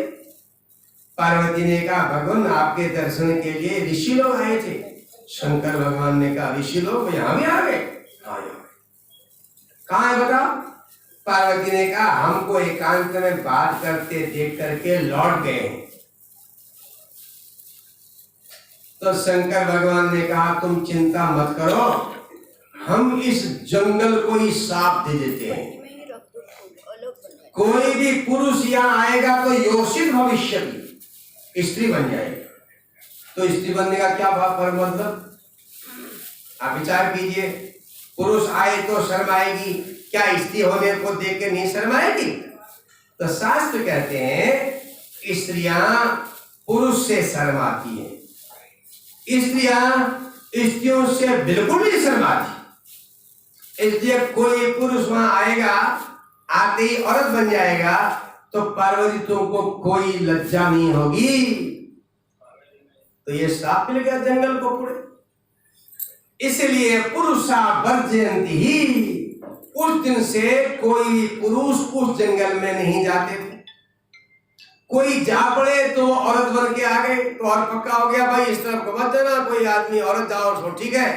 पार्वती ने कहा भगवान आपके दर्शन के लिए ऋषि लोग आए थे। शंकर भगवान ने कहा ऋषि लोग यहां भी आ गए? कहां है बताओ? पार्वती ने कहा हमको एकांत में बात करते देख करके लौट गए हैं। तो शंकर भगवान ने कहा तुम चिंता मत करो, हम इस जंगल को ही साफ दे देते हैं। कोई भी पुरुष यहाँ आएगा तो योषित भविष्य की स्त्री बन जाएगी। तो स्त्री बनने का क्या भाव मतलब? आप विचार कीजिए, पुरुष आए तो शर्माएगी, क्या स्त्री होने को देख के नहीं शर्माएगी? तो शास्त्र कहते हैं स्त्रियां पुरुष से शर्माती हैं, स्त्रियां स्त्रियों से बिल्कुल नहीं शर्माती। इसलिए कोई पुरुष वहां आएगा, आते ही औरत बन जाएगा तो पार्वती तुमको कोई लज्जा नहीं होगी। तो ये श्राप मिल गया जंगल को पूरे। इसलिए पुरुषा वर्जयन्ति ही, उस दिन से कोई पुरुष उस जंगल में नहीं जाते थे। कोई जा पड़े तो औरत बन के आ गए तो और पक्का हो गया भाई इस तरफ को मत जाना, कोई आदमी औरत जाओ तो ठीक है,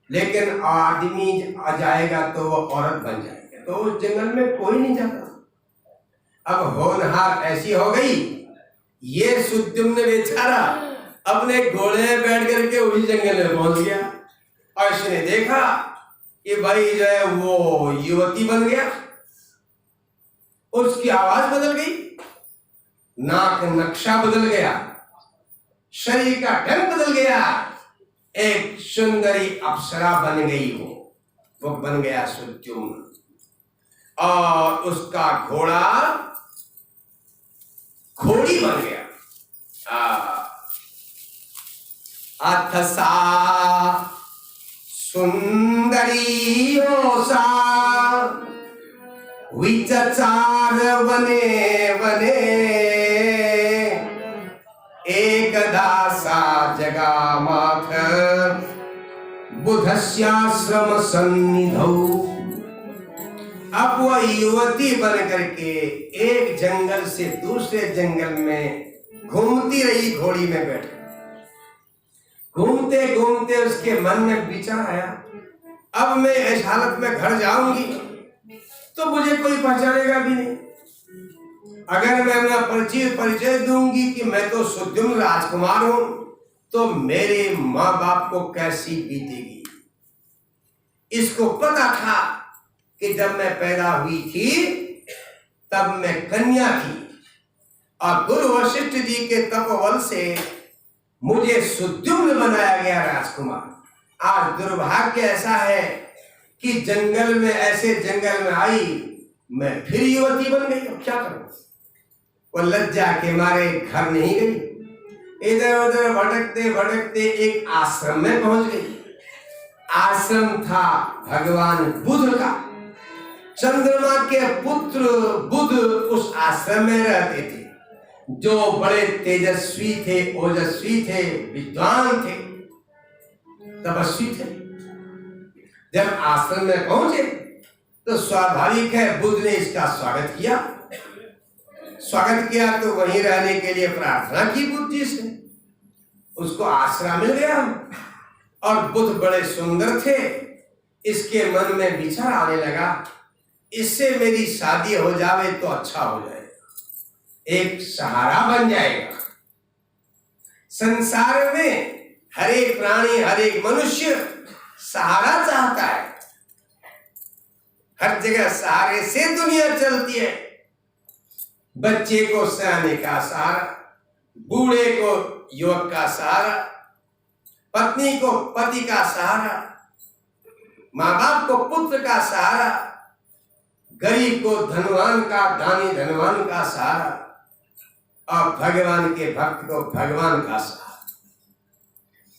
लेकिन आदमी आ जाएगा तो वो औरत बन जाएगा, तो उस जंगल में कोई नहीं जाता। अब होनहार ऐसी हो गई, ये सुद्युम्न बेचारा अपने घोड़े में बैठ करके उसी जंगल में पहुंच गया और इसने देखा कि भाई जो है वो युवती बन गया। उसकी आवाज बदल गई, नाक नक्शा बदल गया, शरीर का ढंग बदल गया, एक सुंदरी अप्सरा बन गई। वो बन गया सुद्युम्न। और उसका घोड़ा घोड़ी बन गया। अथसा सुंदरी सा विचचार वने वने, एकदा सा जगामाथ बुधस्याश्रम सन्निधौ। अब वह युवती बन करके एक जंगल से दूसरे जंगल में घूमती रही, घोड़ी में बैठ। घूमते घूमते उसके मन में विचार आया, अब मैं इस हालत में घर जाऊंगी तो मुझे कोई पहचानेगा भी नहीं। अगर मैं अपना परिचय दूंगी कि मैं तो सुद्युम्न राजकुमार हूं तो मेरे माँ बाप को कैसी बीतेगी। इसको पता था कि जब मैं पैदा हुई थी तब मैं कन्या थी और गुरु वशिष्ठ जी के तपोबल से मुझे सुद्युम्न बनाया गया राजकुमार। आज दुर्भाग्य ऐसा है कि जंगल में ऐसे जंगल में आई मैं फिर युवती बन गई। अब क्या करूं? वो लज्जा के मारे घर नहीं गई, इधर उधर भटकते भटकते एक आश्रम में पहुंच गई। आश्रम था भगवान बुध का। चंद्रमा के पुत्र बुध उस आश्रम में रहते थे, जो बड़े तेजस्वी थे, ओजस्वी थे, विद्वान थे, तपस्वी थे। जब आश्रम में पहुंचे तो स्वाभाविक है बुध ने इसका स्वागत किया स्वागत किया तो वहीं रहने के लिए प्रार्थना की बुद्धि से, उसको आसरा मिल गया। और बुद्ध बड़े सुंदर थे, इसके मन में विचार आने लगा, इससे मेरी शादी हो जावे तो अच्छा हो जाएगा, एक सहारा बन जाएगा। संसार में हर एक प्राणी, हर एक मनुष्य सहारा चाहता है। हर जगह सहारे से दुनिया चलती है। बच्चे को सयाने का सहारा, बूढ़े को युवक का सहारा, पत्नी को पति का सहारा, माँ बाप को पुत्र का सहारा, गरीब को धनवान का, दानी धनवान का सहारा, और भगवान के भक्त को भगवान का सहारा।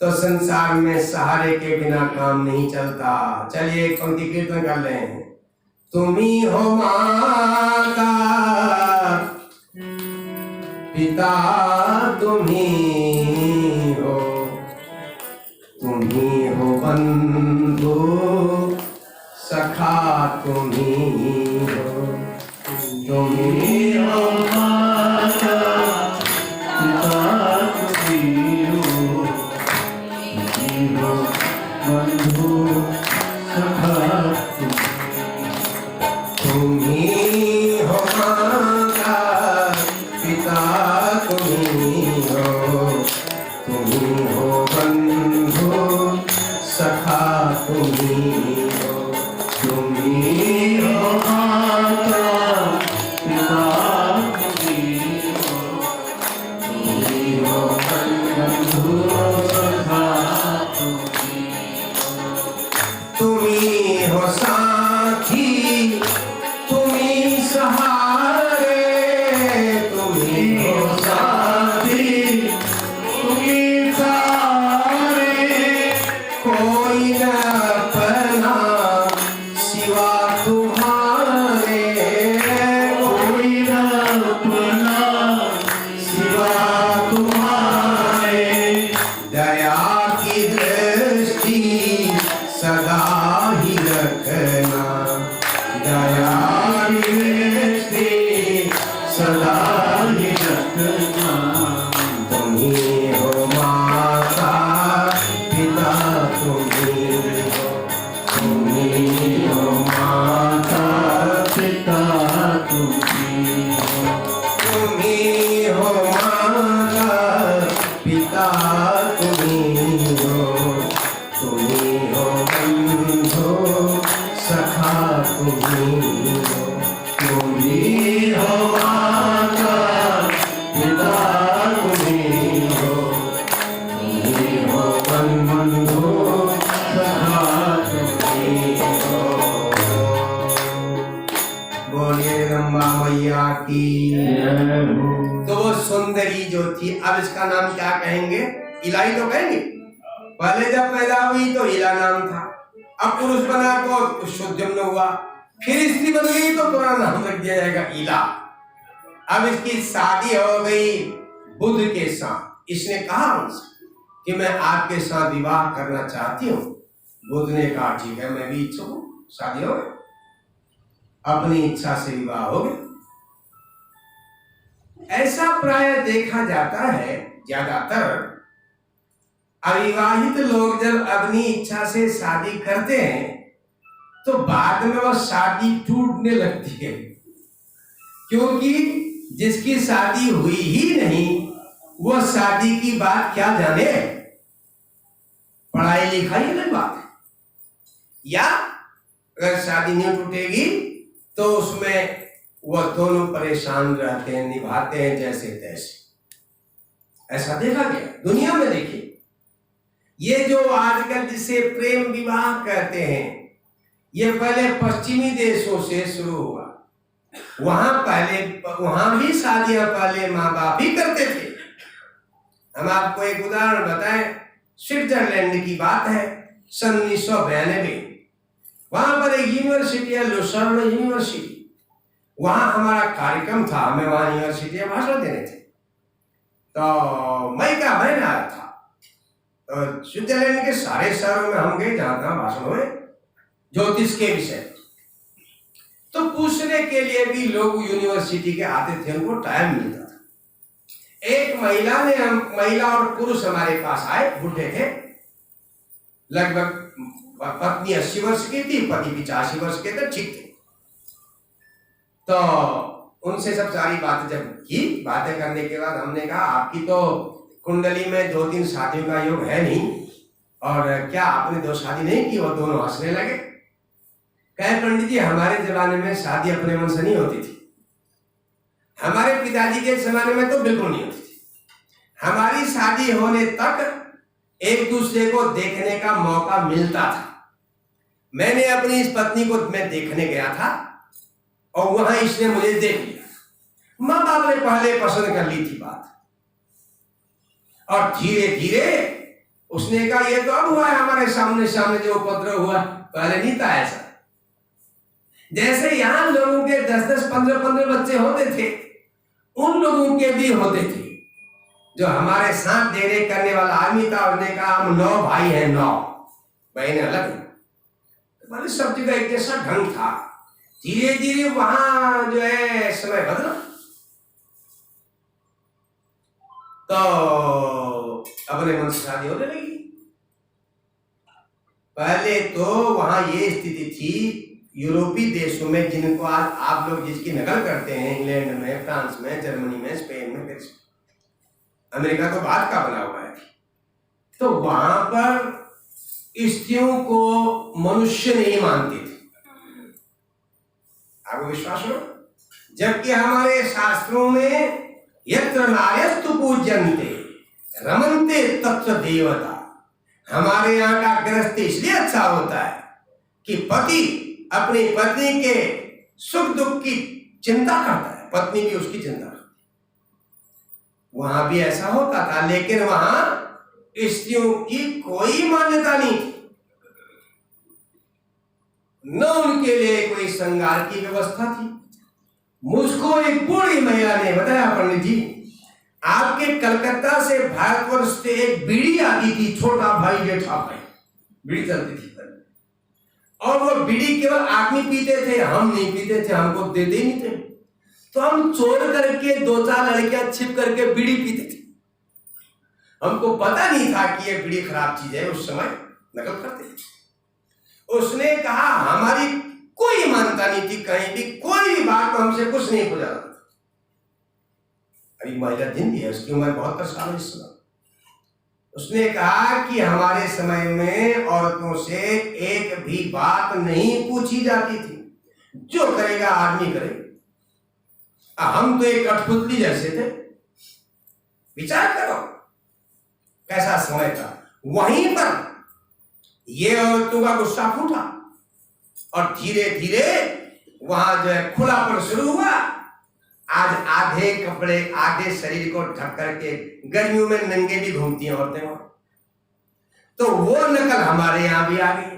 तो संसार में सहारे के बिना काम नहीं चलता। चलिए एक पंक्ति कीर्तन कर लें। तुम्ही हो माता पिता, तुम्ही हो, तुम्ही हो बंधु सखा, तुम्ही हो, तुम्ही हो माता पिता तुम्ही हो, तुम्ही हो बंधु सखा तुम्ही हो माता पिता, तुम्ही हो, तुम्ही हो बंधु सखा, तुम्ही हो, तुम्ही हो माता पिता तुम्ही हो, तुम्ही हो बंधु सखा तुम्ही हो साथी, तुम्ही सहारे, तुम्ही हो साथी तुम्ही सहारे, कोई न अपना सिवा तुम्हारे, कोई न अपना सिवा तुम्हारे, दया की दृष्टि सदा ही रखना, दया की दृष्टि सदा ही रखना। तुम्ही हो माता पिता, तुम्ही हो, तुम्ही हो माता पिता तुम्ही हो, तुम्ही हो माता पिता, तुम्ही हो, तुम्ही हो बंधु सखा, तुम्ही हो, तुम्ही हो माता पिता तुम्ही हो, तुम्ही हो बंधु सखा तुम्ही हो। बोलिए रंबा मैया की। जय हो। तो वो सुंदरी जो थी, अब इसका नाम क्या कहेंगे? इलाई तो कहेंगे। पहले जब पैदा हुई तो इला नाम था, अब पुरुष बना तो शुद्धम्न हुआ, फिर स्त्री बन गई तो पूरा नाम रख दिया जाएगा इला। अब इसकी शादी हो गई बुद्ध के साथ। इसने कहा उनसे कि मैं आपके साथ विवाह करना चाहती हूँ। बुद्ध ने कहा ठीक है, मैं भी इच्छुक हूँ। शादी हो गई, अपनी इच्छा से विवाह हो गया। ऐसा प्राय देखा जाता है, ज्यादातर अविवाहित लोग जब अपनी इच्छा से शादी करते हैं तो बाद में वह शादी टूटने लगती है, क्योंकि जिसकी शादी हुई ही नहीं वो शादी की बात क्या जाने। पढ़ाई लिखाई अलग बात है, या अगर शादी नहीं टूटेगी तो उसमें वह दोनों परेशान रहते हैं, निभाते हैं जैसे तैसे। ऐसा देखा गया दुनिया में। देखिए ये जो आजकल जिसे प्रेम विवाह कहते हैं, ये पहले पश्चिमी देशों से शुरू हुआ। वहां भी शादियां पहले माँ बाप ही करते थे। हम आपको एक उदाहरण बताएं, स्विट्जरलैंड की बात है, सन 1992। वहां पर एक यूनिवर्सिटी है, लुसर्न यूनिवर्सिटी। वहां हमारा कार्यक्रम था, हमें वहां यूनिवर्सिटी में भाषण देने थे। तो मई का महीना आया था, तो स्विट्जरलैंड के सारे शहरों में हम गए जहां तहां भाषण हुए ज्योतिष के विषय। तो पूछने के लिए भी लोग यूनिवर्सिटी के आते थे, उनको टाइम मिलता था। एक महिला और पुरुष हमारे पास आए, बूढ़े थे, लगभग पत्नी 80 वर्ष की थी, पति 85 वर्ष के थे, ठीक थे। तो उनसे सब सारी बातें जब की, बातें करने के बाद हमने कहा आपकी तो कुंडली में 2-3 शादियों का योग है नहीं, और क्या आपने 2 शादी नहीं की? वो दोनों हंसने लगे। कहे पंडित जी हमारे जमाने में शादी अपने मन से नहीं होती थी, हमारे पिताजी के जमाने में तो बिल्कुल नहीं होती थी। हमारी शादी होने तक एक दूसरे को देखने का मौका मिलता था। मैंने अपनी इस पत्नी को मैं देखने गया था और वहां इसने मुझे देख लिया। माँ बाप ने पहले पसंद कर ली थी बात, और धीरे धीरे उसने कहा ये तो अब हुआ है हमारे सामने सामने जो उपद्रव हुआ, पहले नहीं था ऐसा। जैसे यहां लोगों के 10-10, 15-15 बच्चे होते थे, उन लोगों के भी होते थे। जो हमारे साथ देने करने वाला आदमी था, उसने कहा हम 9 भाई हैं, 9 बहनें अलग हैं। मतलब सब जगह एक जैसा ढंग था। धीरे धीरे वहां जो है समय बदला, तो अपने मन से शादी होने लगी। पहले तो वहां ये स्थिति थी, यूरोपीय देशों में जिनको आज आप लोग जिसकी नकल करते हैं, इंग्लैंड में, फ्रांस में, जर्मनी में, स्पेन में, फिर अमेरिका तो बाद का बना हुआ है, तो वहां पर स्त्रियों को मनुष्य नहीं मानते थे। आपको विश्वास हो? जबकि हमारे शास्त्रों में यत्र नार्यस्तु पूज्यन्ते रमन्ते तत्र देवता, हमारे यहाँ का गृहस्थ इसलिए अच्छा होता है कि पति अपनी पत्नी के सुख दुख की चिंता करता है, पत्नी भी उसकी चिंता करती है। वहां भी ऐसा होता था, लेकिन वहां स्त्रियों की कोई मान्यता नहीं थी, न उनके लिए कोई श्रृंगार की व्यवस्था थी। मुझको एक बूढ़ी महिला ने बताया, पंडित जी आपके कलकत्ता से भारतवर्ष से एक बीड़ी आती थी, छोटा भाई जेठा भाई, बीड़ी चलती थी, और वो बीड़ी केवल आदमी पीते थे, हम नहीं पीते थे, हमको देते ही नहीं थे। तो हम चोर करके 2-4 लड़कियां छिप करके बीड़ी पीते थे। हमको पता नहीं था कि ये बीड़ी खराब चीज है, उस समय नकल करते थे। उसने कहा हमारी कोई मान्यता नहीं थी, कहीं भी कोई भी बात तो हमसे कुछ नहीं पूछा था। अभी महिला जिंदी है, उसकी उम्र 72 साल है इस समय। उसने कहा कि हमारे समय में औरतों से एक भी बात नहीं पूछी जाती थी, जो करेगा आदमी करे। हम तो एक कठपुतली जैसे थे। विचार करो कैसा समय था। वहीं पर ये औरतों का गुस्सा फूटा और धीरे धीरे वहां जो है खुलापन शुरू हुआ। आज आधे कपड़े आधे शरीर को ढक करके गर्मियों में नंगे भी घूमती हैं औरतें वहां। तो वो नकल हमारे यहाँ भी आ गई।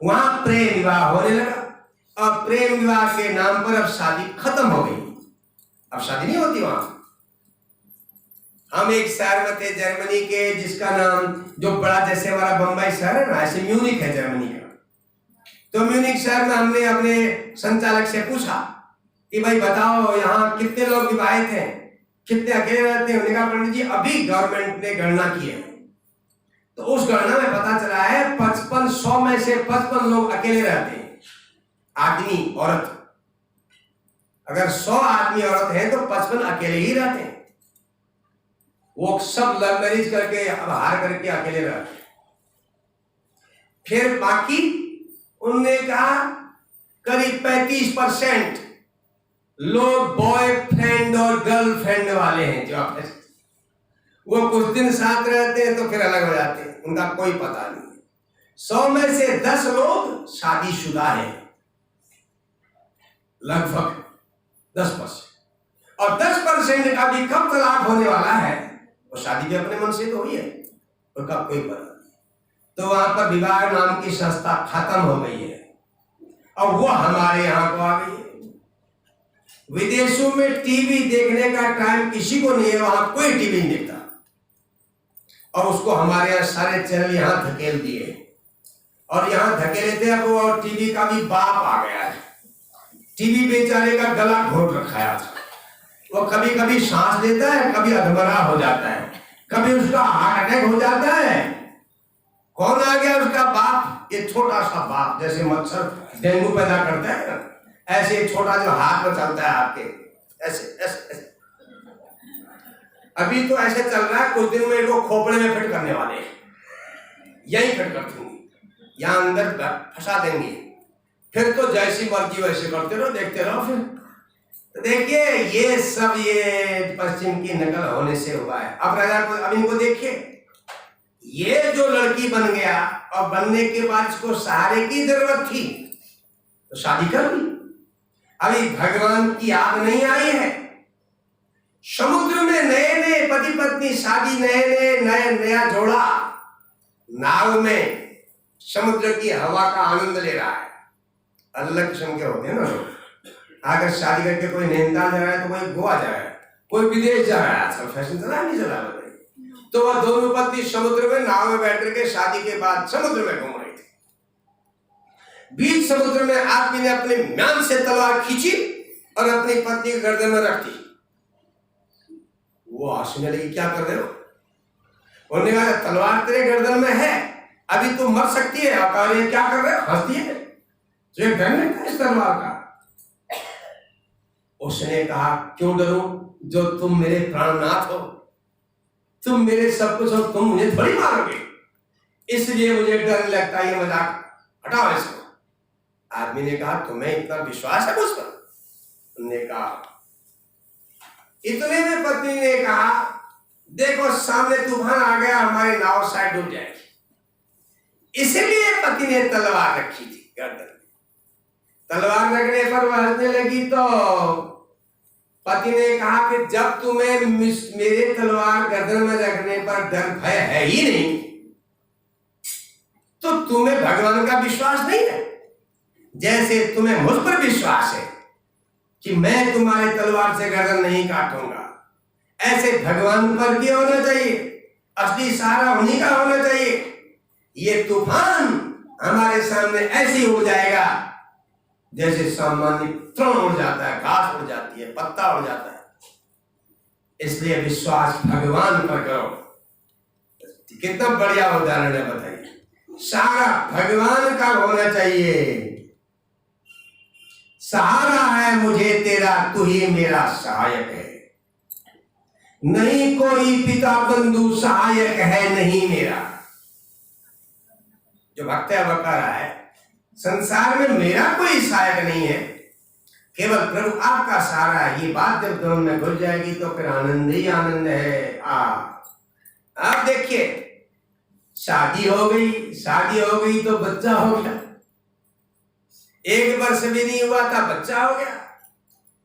वहां प्रेम विवाह होने लगा और प्रेम विवाह के नाम पर अब शादी खत्म हो गई। अब शादी नहीं होती वहां। हम एक शहर में थे जर्मनी के, जिसका नाम जो बड़ा जैसे हमारा बंबई शहर है ना, ऐसे म्यूनिक है जर्मनी का। तो म्यूनिक शहर में हमने अपने संचालक से पूछा कि भाई बताओ यहाँ कितने लोग विवाहित हैं, कितने अकेले रहते हैं। उन्होंने कहा पंडित जी अभी गवर्नमेंट ने गणना की है, तो उस गणना में पता चला है 55 में से 55 लोग अकेले रहते हैं, आदमी औरत। अगर 100 आदमी औरत हैं तो 55 अकेले ही रहते हैं। वो सब लव मैरिज करके हार करके अकेले रहते हैं। फिर बाकी उनने कहा करीब 35% लोग बॉयफ्रेंड और गर्लफ्रेंड वाले हैं, जो वो कुछ दिन साथ रहते हैं तो फिर अलग हो जाते हैं, उनका कोई पता नहीं है। 100 में से 10 लोग शादीशुदा हैं, लगभग 10%। और 10% का भी कब तलाक होने वाला है, वो शादी भी अपने मन से तो हुई है, उसका कोई पता नहीं। तो वहां पर विवाह नाम की संस्था खत्म हो गई है और वो हमारे यहाँ को आ गई है। विदेशों में टीवी देखने का टाइम किसी को नहीं है, वहां कोई टीवी नहीं देखता, और उसको हमारे यहाँ सारे चैनल यहाँ धकेल दिए। और यहाँ धकेले थे अब, और टीवी का भी बाप आ गया है। टीबी बेचारे का गला घोट रखाया था। वो कभी कभी सांस लेता है, कभी अधमरा हो जाता है, कभी उसका हार्ट अटैक हो जाता है। कौन आ गया? उसका बाप। ये छोटा सा बाप, जैसे मच्छर डेंगू पैदा करता है ना, ऐसे छोटा जो हाथ में चलता है आपके, ऐसे ऐसे ऐसे। अभी तो ऐसे चल रहा है, कुछ दिन में इनको खोपड़े में फिट करने वाले हैं, यही फिट कर देंगे, यहाँ अंदर फंसा देंगे, फिर तो जैसी मर्जी वैसे करते रहो, देखते रहो। फिर तो देखिए ये सब ये पश्चिम की नकल होने से हुआ है। अब राजा को, अब इनको देखिए, ये जो लड़की बन गया और बनने के बाद इसको सहारे की जरूरत थी तो शादी कर ली। अभी भगवान की याद नहीं आई है। समुद्र में नए नए पति पत्नी शादी, नया जोड़ा नाव में समुद्र की हवा का आनंद ले रहा है। अलग किस्म के होते हैं ना लोग। अगर शादी करके कोई नैनीताल जा रहा है तो कोई गोवा जा रहा है, कोई विदेश जा रहा है, आजकल फैशन चला नहीं चला बताइए। तो वह दोनों पत्नी समुद्र में नाव में बैठ करके शादी के बाद समुद्र में घूम रही थी। बीच समुद्र में आदमी ने अपने म्यान से तलवार खींची और अपनी पत्नी की गर्दन में रख दी। वो हंसने लगी, क्या कर रहे हो? उन्होंने कहा तलवार तेरे गर्दन में है, अभी तुम मर सकती है। और कहा क्या कर रहे हो? हंसती है, तुझे डर नहीं था इस तलवार का? उसने कहा क्यों डरूं, जो तुम मेरे प्राणनाथ हो, तुम मेरे सब कुछ हो, तुम मुझे थोड़ी मारोगे, इसलिए मुझे डर लगता है। ये मजाक हटाओ इसको। आदमी ने कहा तुम्हें इतना विश्वास है मुझ पर? उन्होंने कहा, इतने में पत्नी ने कहा देखो सामने तूफान आ गया, हमारी नाव शायद डूब जाएगी। इसीलिए पति ने तलवार रखी थी गर्दन में। तलवार रखने पर वह हंसने लगी तो पति ने कहा कि जब तुम्हें मेरे तलवार गर्दन में रखने पर डर भय है ही नहीं तो तुम्हें भगवान का विश्वास नहीं है। जैसे तुम्हें मुझ पर विश्वास है कि मैं तुम्हारे तलवार से गर्दन नहीं काटूंगा, ऐसे भगवान पर भी होना चाहिए। असली सहारा उन्हीं का होना चाहिए। ये तूफान हमारे सामने ऐसे हो जाएगा जैसे सामान्य तृण उड़ जाता है, घास उड़ जाती है, पत्ता उड़ जाता है। इसलिए विश्वास भगवान पर करो। कितना बढ़िया उदाहरण है बताइए। सहारा भगवान का होना चाहिए। सहारा है मुझे तेरा, तू ही मेरा सहायक है। नहीं कोई पिता बंधु सहायक है नहीं मेरा। जो भक्त है वह कह रहा है संसार में मेरा कोई सहायक नहीं है, केवल प्रभु आपका सहारा है। ये बात जब दिल में घुस जाएगी तो फिर आनंद ही आनंद है। आप देखिए शादी हो गई तो बच्चा हो गया। 1 वर्ष भी नहीं हुआ था बच्चा हो गया।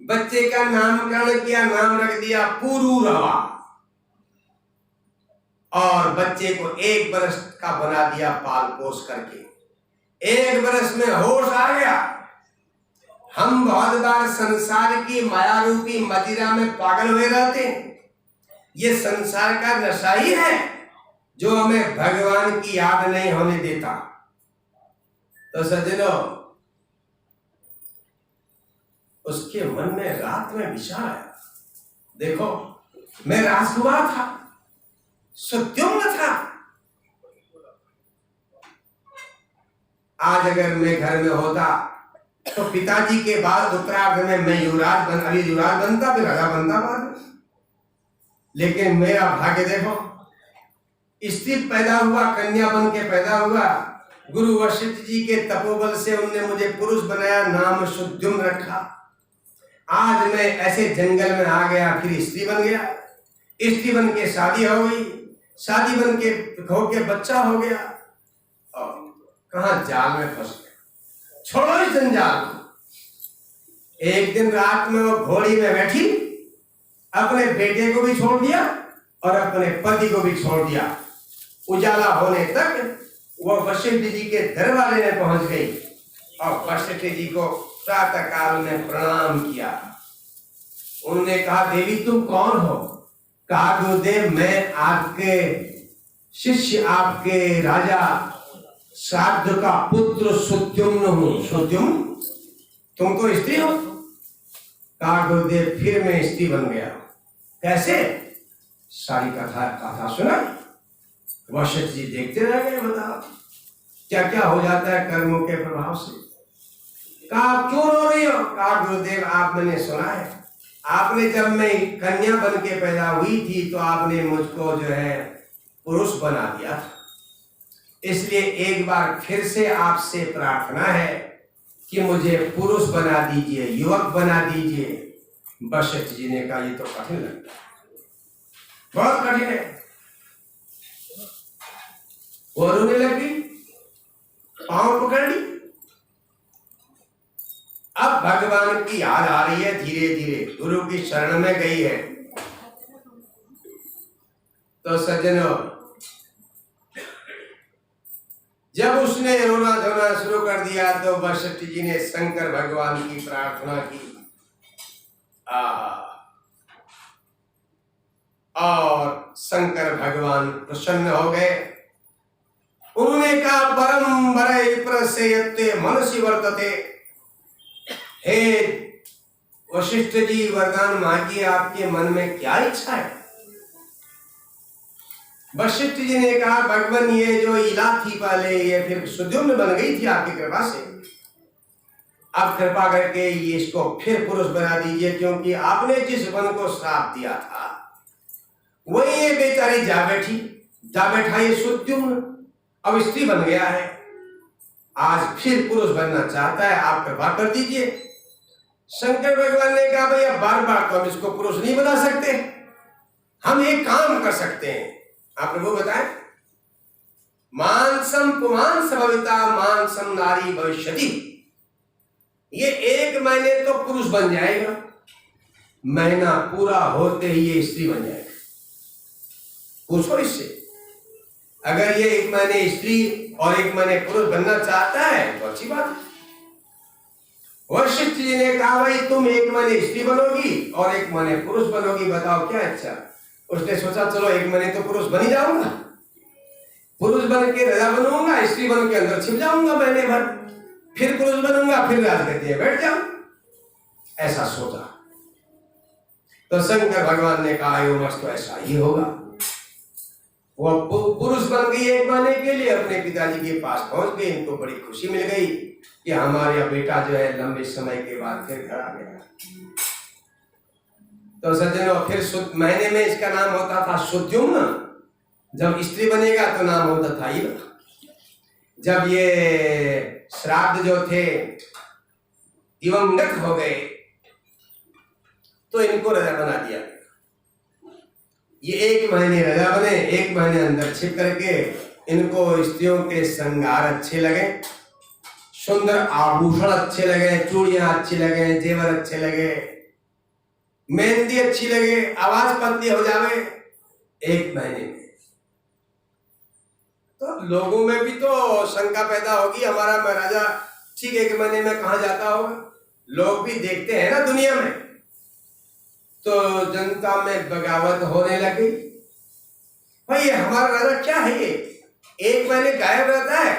बच्चे का नामकरण किया, नाम रख दिया पुरूरवा, और बच्चे को 1 वर्ष का बना दिया पाल पोस करके। 1 वर्ष में होश आ गया। हम बहुत बार संसार की माया रूपी मदिरा में पागल हुए रहते हैं। ये संसार का नशा ही है जो हमें भगवान की याद नहीं होने देता। तो सज्जनों, उसके मन में रात में विचार आया, देखो मैं राजकुमार था, सुद्युम्न था, आज अगर मैं घर में होता तो पिताजी के बाद उत्तरार्ध में मैं युवराज बनता, फिर राजा बनता बाद। लेकिन मेरा भाग्य देखो, स्त्री पैदा हुआ, कन्या बन के पैदा हुआ। गुरु वशिष्ठ जी के तपोबल से उनने मुझे पुरुष बनाया, नाम सुद्युम्न रखा। आज मैं ऐसे जंगल में आ गया, फिर स्त्री बन गया। स्त्री बन के शादी हो गई, शादी बन के होके बच्चा हो गया, और कहां जाल में फंस गया। छोड़ो इस जंजाल को। एक दिन रात में वो घोड़ी में बैठी, अपने बेटे को भी छोड़ दिया और अपने पति को भी छोड़ दिया। उजाला होने तक वो वशिष्ठ जी के दरवाजे में पहुंच गई और वशिष्ठ जी को प्रातः काल में प्रणाम किया। उन्होंने कहा देवी तुम कौन हो? कहा गुरुदेव मैं आपके शिष्य, आपके राजा श्राद्ध का पुत्र सुद्युम्न हूं। सुद्युम्न तुम तो स्त्री हो। कहा गुरुदेव फिर मैं स्त्री बन गया। कैसे? सारी कथा कथा सुना। वशिष्ठ जी देखते रह गए, बताओ क्या क्या हो जाता है कर्मों के प्रभाव से। कहा क्यों रो रही हो? कहा गुरुदेव आप मैंने सुना है, आपने जब मैं कन्या बन के पैदा हुई थी तो आपने मुझको जो है पुरुष बना दिया था, इसलिए एक बार फिर से आपसे प्रार्थना है कि मुझे पुरुष बना दीजिए, युवक बना दीजिए। वशिष्ठ जी ने कहा ये तो कठिन लगता है, बहुत कठिन है। वो रोने लगी, पांव पकड़ ली। अब भगवान की याद आ रही है, धीरे धीरे गुरु की शरण में गई है। तो सज्जनों, जब उसने रोना धोना शुरू कर दिया तो वशिष्ठ जी ने शंकर भगवान की प्रार्थना की। और शंकर भगवान प्रसन्न हो गए। उन्होंने कहा परम वरै प्रसेयते मनसि वर्तते। हे वशिष्ठ जी, वरदान मांगिए, आपके मन में क्या इच्छा है? वशिष्ठ जी ने कहा भगवान ये जो इला थी पहले, ये फिर सुद्युम्न बन गई थी आपकी कृपा से। अब कृपा करके ये इसको फिर पुरुष बना दीजिए, क्योंकि आपने जिस वन को श्राप दिया था वही ये बेचारी जा बैठा ये सुद्युम्न अब स्त्री बन गया है। आज फिर पुरुष बनना चाहता है, आप कृपा कर दीजिए। शंकर भगवान ने कहा भैया बार बार तो हम इसको पुरुष नहीं बना सकते, हम एक काम कर सकते हैं। आप प्रभु बताएं, मानसम पुमांस भविता मानसम नारी भविष्यति। ये 1 महीने तो पुरुष बन जाएगा, महीना पूरा होते ही ये स्त्री बन जाएगा। पूछो इससे, अगर ये 1 महीने स्त्री और 1 महीने पुरुष बनना चाहता है तो अच्छी बात है। वशिष्ठ जी ने कहा भाई तुम 1 महीने स्त्री बनोगी और 1 महीने पुरुष बनोगी, बताओ क्या अच्छा। उसने सोचा चलो 1 महीने तो पुरुष बन ही जाऊंगा, पुरुष बन के राजा बनूंगा, स्त्री बन के अंदर छिप जाऊंगा महीने भर, फिर पुरुष बनूंगा, फिर राजगद्दी में बैठ जाऊं। ऐसा सोचा तो शंकर भगवान ने कहा यो मस्त तो ऐसा ही होगा। वो पुरुष बन गई 1 महीने के लिए, अपने पिताजी के पास पहुंच गई। इनको बड़ी खुशी मिल गई कि हमारा बेटा जो है लंबे समय के बाद फिर घर आ गया। तो सज्जनों, फिर महीने में इसका नाम होता था सुद्युम्न। जब स्त्री बनेगा तो नाम होता था इला। जब ये श्राद्ध जो थे दिवंगत हो गए तो इनको राजा बना दिया। ये 1 महीने राजा बने, 1 महीने अंदर छिप करके इनको स्त्रियों के श्रृंगार अच्छे लगे, सुंदर आभूषण अच्छे लगे, चूड़ियां अच्छी लगे, जेवर अच्छे लगे, मेहंदी अच्छी लगे, आवाज पतली हो जावे 1 महीने में। तो लोगों में भी तो शंका पैदा होगी, हमारा महाराजा ठीक 1 महीने में कहाँ जाता होगा। लोग भी देखते हैं ना दुनिया में, तो जनता में बगावत होने लगी। भाई हमारा राजा क्या है, ये 1 महीने गायब रहता है,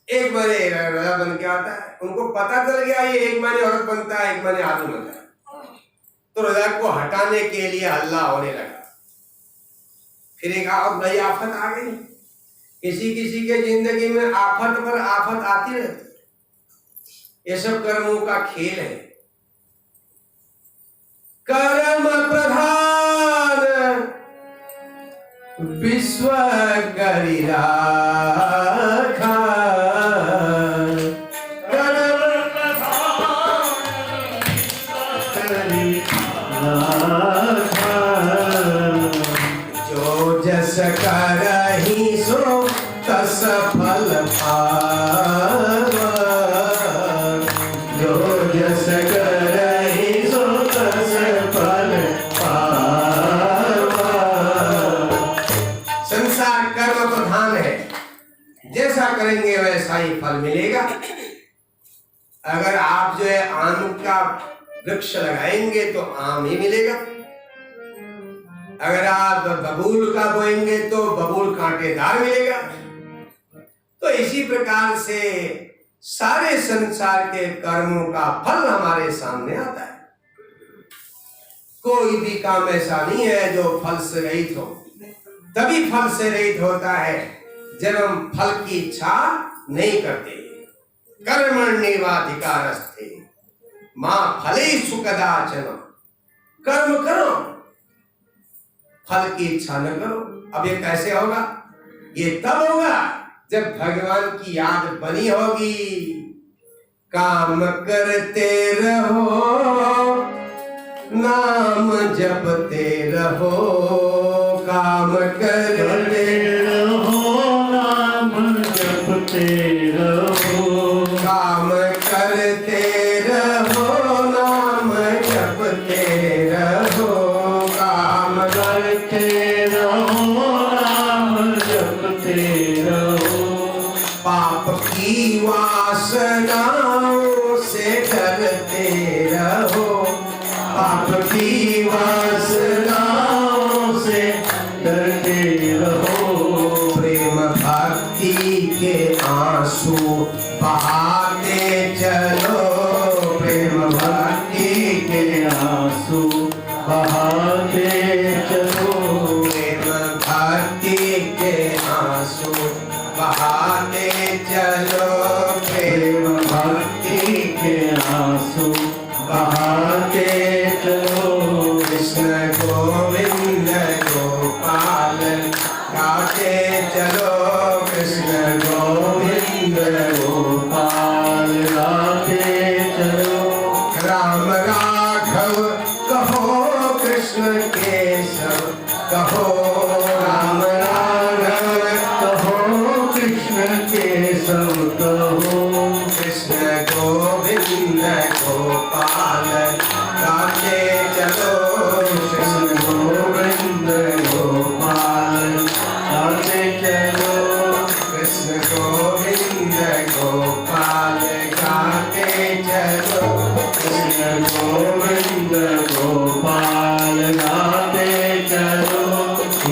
1 महीने राजा बन के आता है। उनको पता चल गया ये 1 महीने औरत बनता है, 1 महीने आदमी बनता है। तो राजा को हटाने के लिए हल्ला होने लगा। फिर एक और नई आफत आ गई। किसी किसी के जिंदगी में आफत पर आफत आती रहती। ये सब कर्मों का खेल है। कर्म प्रधान विश्व करि राखा, कर्म प्रधान करि राखा, जो जस करहि सो तस फल पावा, जो जस करहि सो तस फल पावा। संसार कर्म प्रधान है, जैसा करेंगे वैसा ही फल मिलेगा। अगर आप जो है आम का वृक्ष लगाएंगे तो आम ही मिलेगा, अगर आप बबूल का बोएंगे तो बबूल कांटेदार मिलेगा। तो इसी प्रकार से सारे संसार के कर्मों का फल हमारे सामने आता है। कोई भी काम ऐसा नहीं है जो फल से रहित हो। तभी फल से रहित होता है जब हम फल की इच्छा नहीं करते। कर्मण्येवाधिकारस्ते मां फलेषु कदाचन। कर्म करो, फल की इच्छा न करो। अब ये कैसे होगा? ये तब होगा जब भगवान की याद बनी होगी। काम करते रहो, नाम जपते रहो। काम करते रहो, नाम जपते रहो। काम करते रहो, नाम जपते रहो। काम करते रहो, नाम जपते रहो। पाप की वासनाओं से डरते रहो। पाप की वासनाओं से डरते रहो। प्रेम भक्ति के आंसू बहाते चलो। प्रेम भक्ति के आंसू बहाते चलो। प्रेम भक्ति के आंसू बहाते चलो। प्रेम भक्ति के आंसू बहाते चलो। कृष्ण गोविंद गोपाल गाते चलो। कृष्ण गोविंद गोपाल गाते चलो। राम राघव कहो, कृष्ण केशव कहो। राम राघव कहो, कृष्ण केशव कहो। कृष्ण गोविंद गोपाल गाते चलो। कृष्ण गोविंद गोपाल गाते चलो। कृष्ण गोविंद गोपाल गाते चलो। कृष्ण गोविंद गोपाल गाते चलो।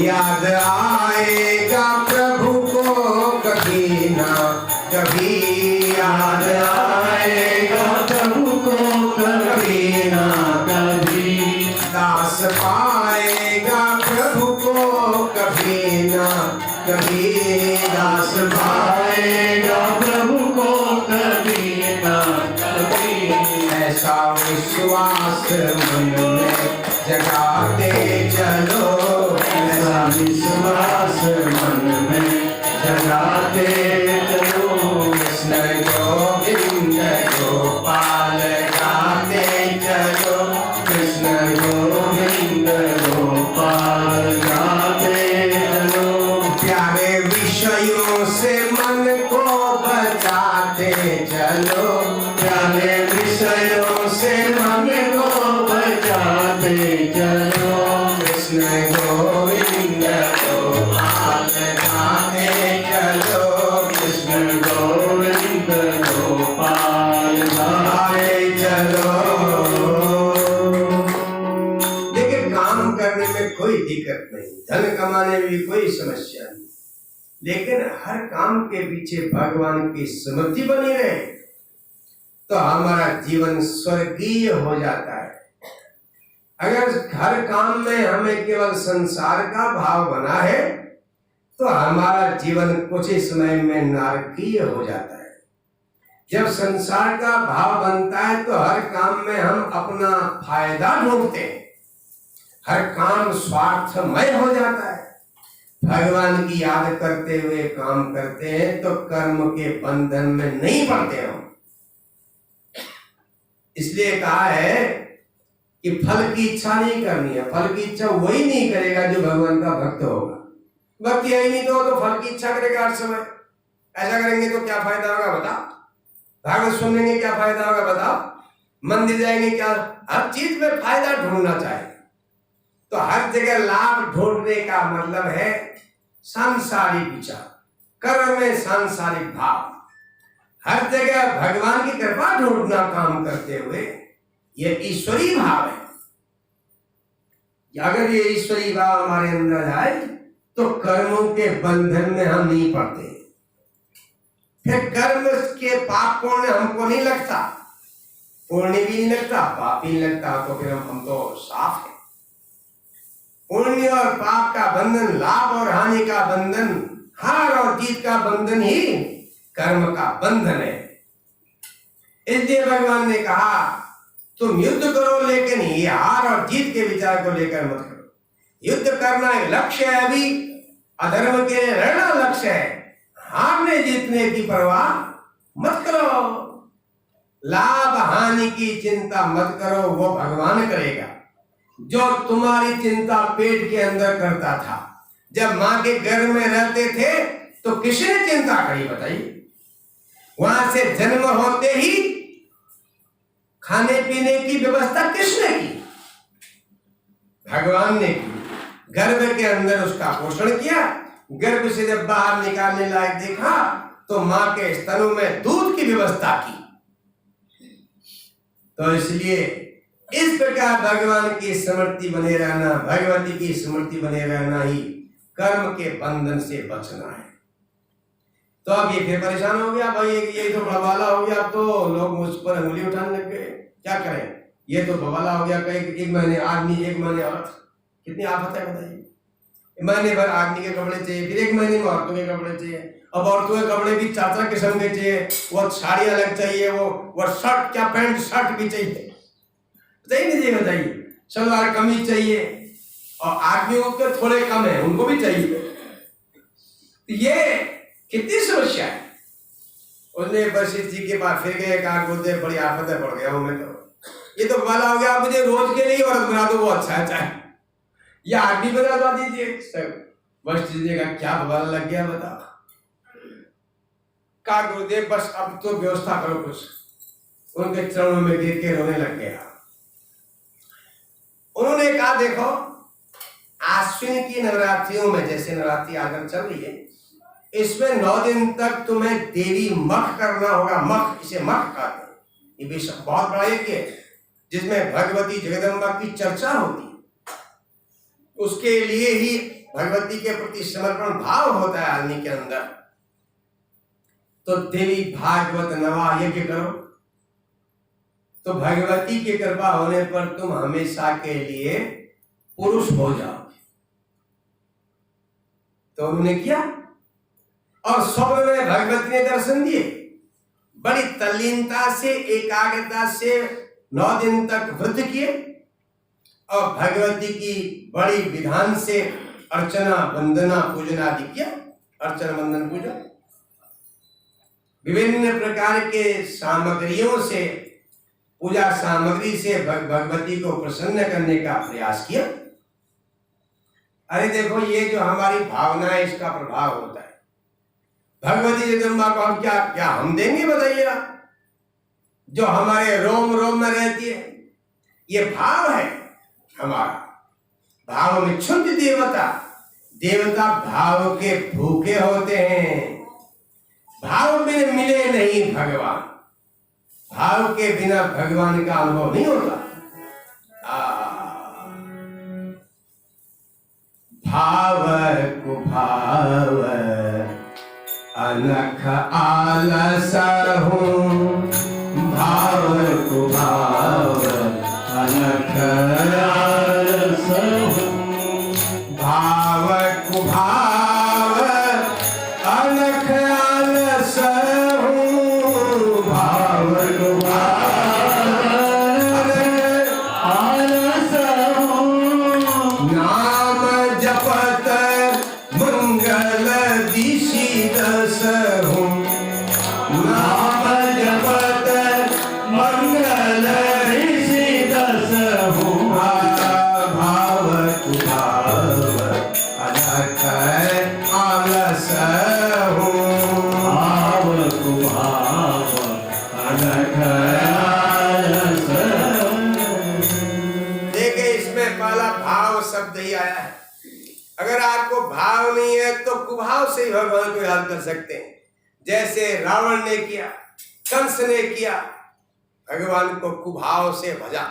याद आएगा प्रभु को कभी ना कभी। याद आएगा प्रभु को कभी ना कभी। दास पाएगा प्रभु को कभी ना कभी। दास आएगा प्रभु को कभी ना कभी। ऐसा विश्वास मन में जगाते चलो। ऐसा विश्वास मन में जगाते चलो। कृष्ण गोविंद गोपाल गाते चलो। कृष्ण गोविंद गोपाल गाते चलो। प्यारे विषयों से मन को बचाते चलो। प्यारे विषयों से मन को बचाते चलो। कृष्ण गोविंद गोपाल गाते चलो। कृष्ण गोविंद गोपाल गाते चलो। लेकिन काम करने में कोई दिक्कत नहीं, धन कमाने में भी कोई समस्या नहीं। लेकिन हर काम के पीछे भगवान की स्मृति बनी रहे तो हमारा जीवन स्वर्गीय हो जाता है। अगर हर काम में हमें केवल संसार का भाव बना है तो हमारा जीवन कुछ ही समय में नारकीय हो जाता है। जब संसार का भाव बनता है तो हर काम में हम अपना फायदा ढूंढते हैं। हर काम स्वार्थमय हो जाता है। भगवान की याद करते हुए काम करते हैं तो कर्म के बंधन में नहीं पड़ते हम। इसलिए कहा है कि फल की इच्छा नहीं करनी है। फल की इच्छा वही नहीं करेगा जो भगवान का भक्त होगा। भक्ति है ही नहीं तो फल की इच्छा करेगा हर समय। ऐसा करेंगे तो क्या फायदा होगा बताओ? भागवत सुनेंगे क्या फायदा होगा बताओ? मंदिर जाएंगे क्या? हर चीज में फायदा ढूंढना चाहिए। तो हर जगह लाभ ढूंढने का मतलब है सांसारिक विचार, कर्म में सांसारिक भाव। हर जगह भगवान की कृपा ढूंढना काम करते हुए यह ईश्वरीय भाव है। अगर ये ईश्वरीय भाव हमारे अंदर आए तो कर्मों के बंधन में हम नहीं पड़ते। फिर कर्म के पाप पुण्य हमको नहीं लगता, पुण्य भी नहीं लगता, पाप भी नहीं लगता, तो फिर हम तो साफ है। पुण्य और पाप का बंधन, लाभ और हानि का बंधन, हार और जीत का बंधन ही कर्म का बंधन है। इसलिए भगवान ने कहा तुम युद्ध करो, लेकिन ये हार और जीत के विचार को लेकर मत करो। युद्ध करना एक लक्ष्य है, अभी अधर्म के लिए लड़ना लक्ष्य है। हारने जीतने की परवाह मत करो, लाभ हानि की चिंता मत करो, वो भगवान करेगा। जो तुम्हारी चिंता पेट के अंदर करता था, जब मां के गर्भ में रहते थे तो किसने चिंता करी बताइए? वहां से जन्म होते ही खाने पीने की व्यवस्था किसने की? भगवान ने की। गर्भ के अंदर उसका पोषण किया, गर्भ से जब बाहर निकालने लायक देखा तो मां के स्तनों में दूध की व्यवस्था की। तो इसलिए इस प्रकार भगवान की स्मृति बने रहना, भगवती की स्मृति बने रहना ही कर्म के बंधन से बचना है। तो अब ये फिर परेशान हो गया भाई, ये तो बवाला हो गया, अब तो लोग मुझ पर उंगली उठाने लग गए, क्या करें? ये तो बवाला हो गया, कहीं एक महीने आदमी एक महीने औरत, कितनी आफत है बताइए। महीने भर आदमी के कपड़े चाहिए, फिर एक महीने में औरतों के कपड़े चाहिए। अब औरतों के कपड़े भी 4-4 किस्म के चाहिए, वो साड़ी अलग चाहिए, वो शर्ट क्या पैंट शर्ट भी चाहिए, नहीं बताइए, सलवार कमीज चाहिए, और आदमियों के थोड़े कम है, उनको भी चाहिए। ये कितनी समस्या है। उसने वशिष्ठ जी के पास फिर गए, कहा गुरुदेव बड़ी आफत है, पड़ गया हूं मैं, तो ये तो बवाला हो गया, मुझे रोज के लिए औरत बना दो, वो अच्छा है, चाहे या आदमी बना दीजिए सब। वशिष्ठ जी का क्या बवाला लग गया बता। कहा गुरुदेव बस अब तो व्यवस्था करो कुछ। उनके चरणों में गिर के रोने लग गया। उन्होंने कहा देखो, आश्विन की नवरात्रियों में, जैसे नवरात्रि आकर चल रही है, इसमें 9 दिन तक तुम्हें देवी मख करना होगा। मख, इसे मख कहते हैं। ये भी बहुत बड़ा यज्ञ है जिसमें भगवती जगदम्बा की चर्चा होती है। उसके लिए ही भगवती के प्रति समर्पण भाव होता है आदमी के अंदर। तो देवी भागवत नवा यज्ञ करो, तो भगवती की कृपा होने पर तुम हमेशा के लिए पुरुष हो जाओगे। तो उन्होंने किया, और स्वप्न में भगवती ने दर्शन दिए। बड़ी तल्लीनता से, एकाग्रता से 9 दिन तक व्रत किए, और भगवती की बड़ी विधान से अर्चना वंदना पूजन आदि किया। अर्चना वंदन पूजन विभिन्न प्रकार के सामग्रियों से, पूजा सामग्री से भगवती को प्रसन्न करने का प्रयास किया। अरे देखो, ये जो हमारी भावना है, इसका प्रभाव होता है। भगवती जगदम्बा को हम क्या हम देंगे बताइएगा? जो हमारे रोम रोम में रहती है, ये भाव है हमारा। भाव में क्षुद्ध देवता, देवता भाव के भूखे होते हैं। भाव में मिले नहीं भगवान, भाव के बिना भगवान का अनुभव नहीं होता। भाव कुभाव अनख आलस हूँ, भाव कुभाव अनख आलस हूँ, भाव कुभाव अनख आलस हूँ, भाव कुभाव अनख आलस हूँ, नाम जपत मंगल दिशि दस हूँ, नाम जपत मंगल दिशि दस हूँ, भाव कुभाव अनख आलस हूँ, भाव कुभाव अनख आलस हूँ। देखिए, इसमें पहला भाव शब्द ही आया है। अगर आपको भाव नहीं है तो कुभाव से ही भगवान को याद कर सकते हैं। जैसे रावण ने किया, कंस ने किया, भगवान को कुभाव से भजा।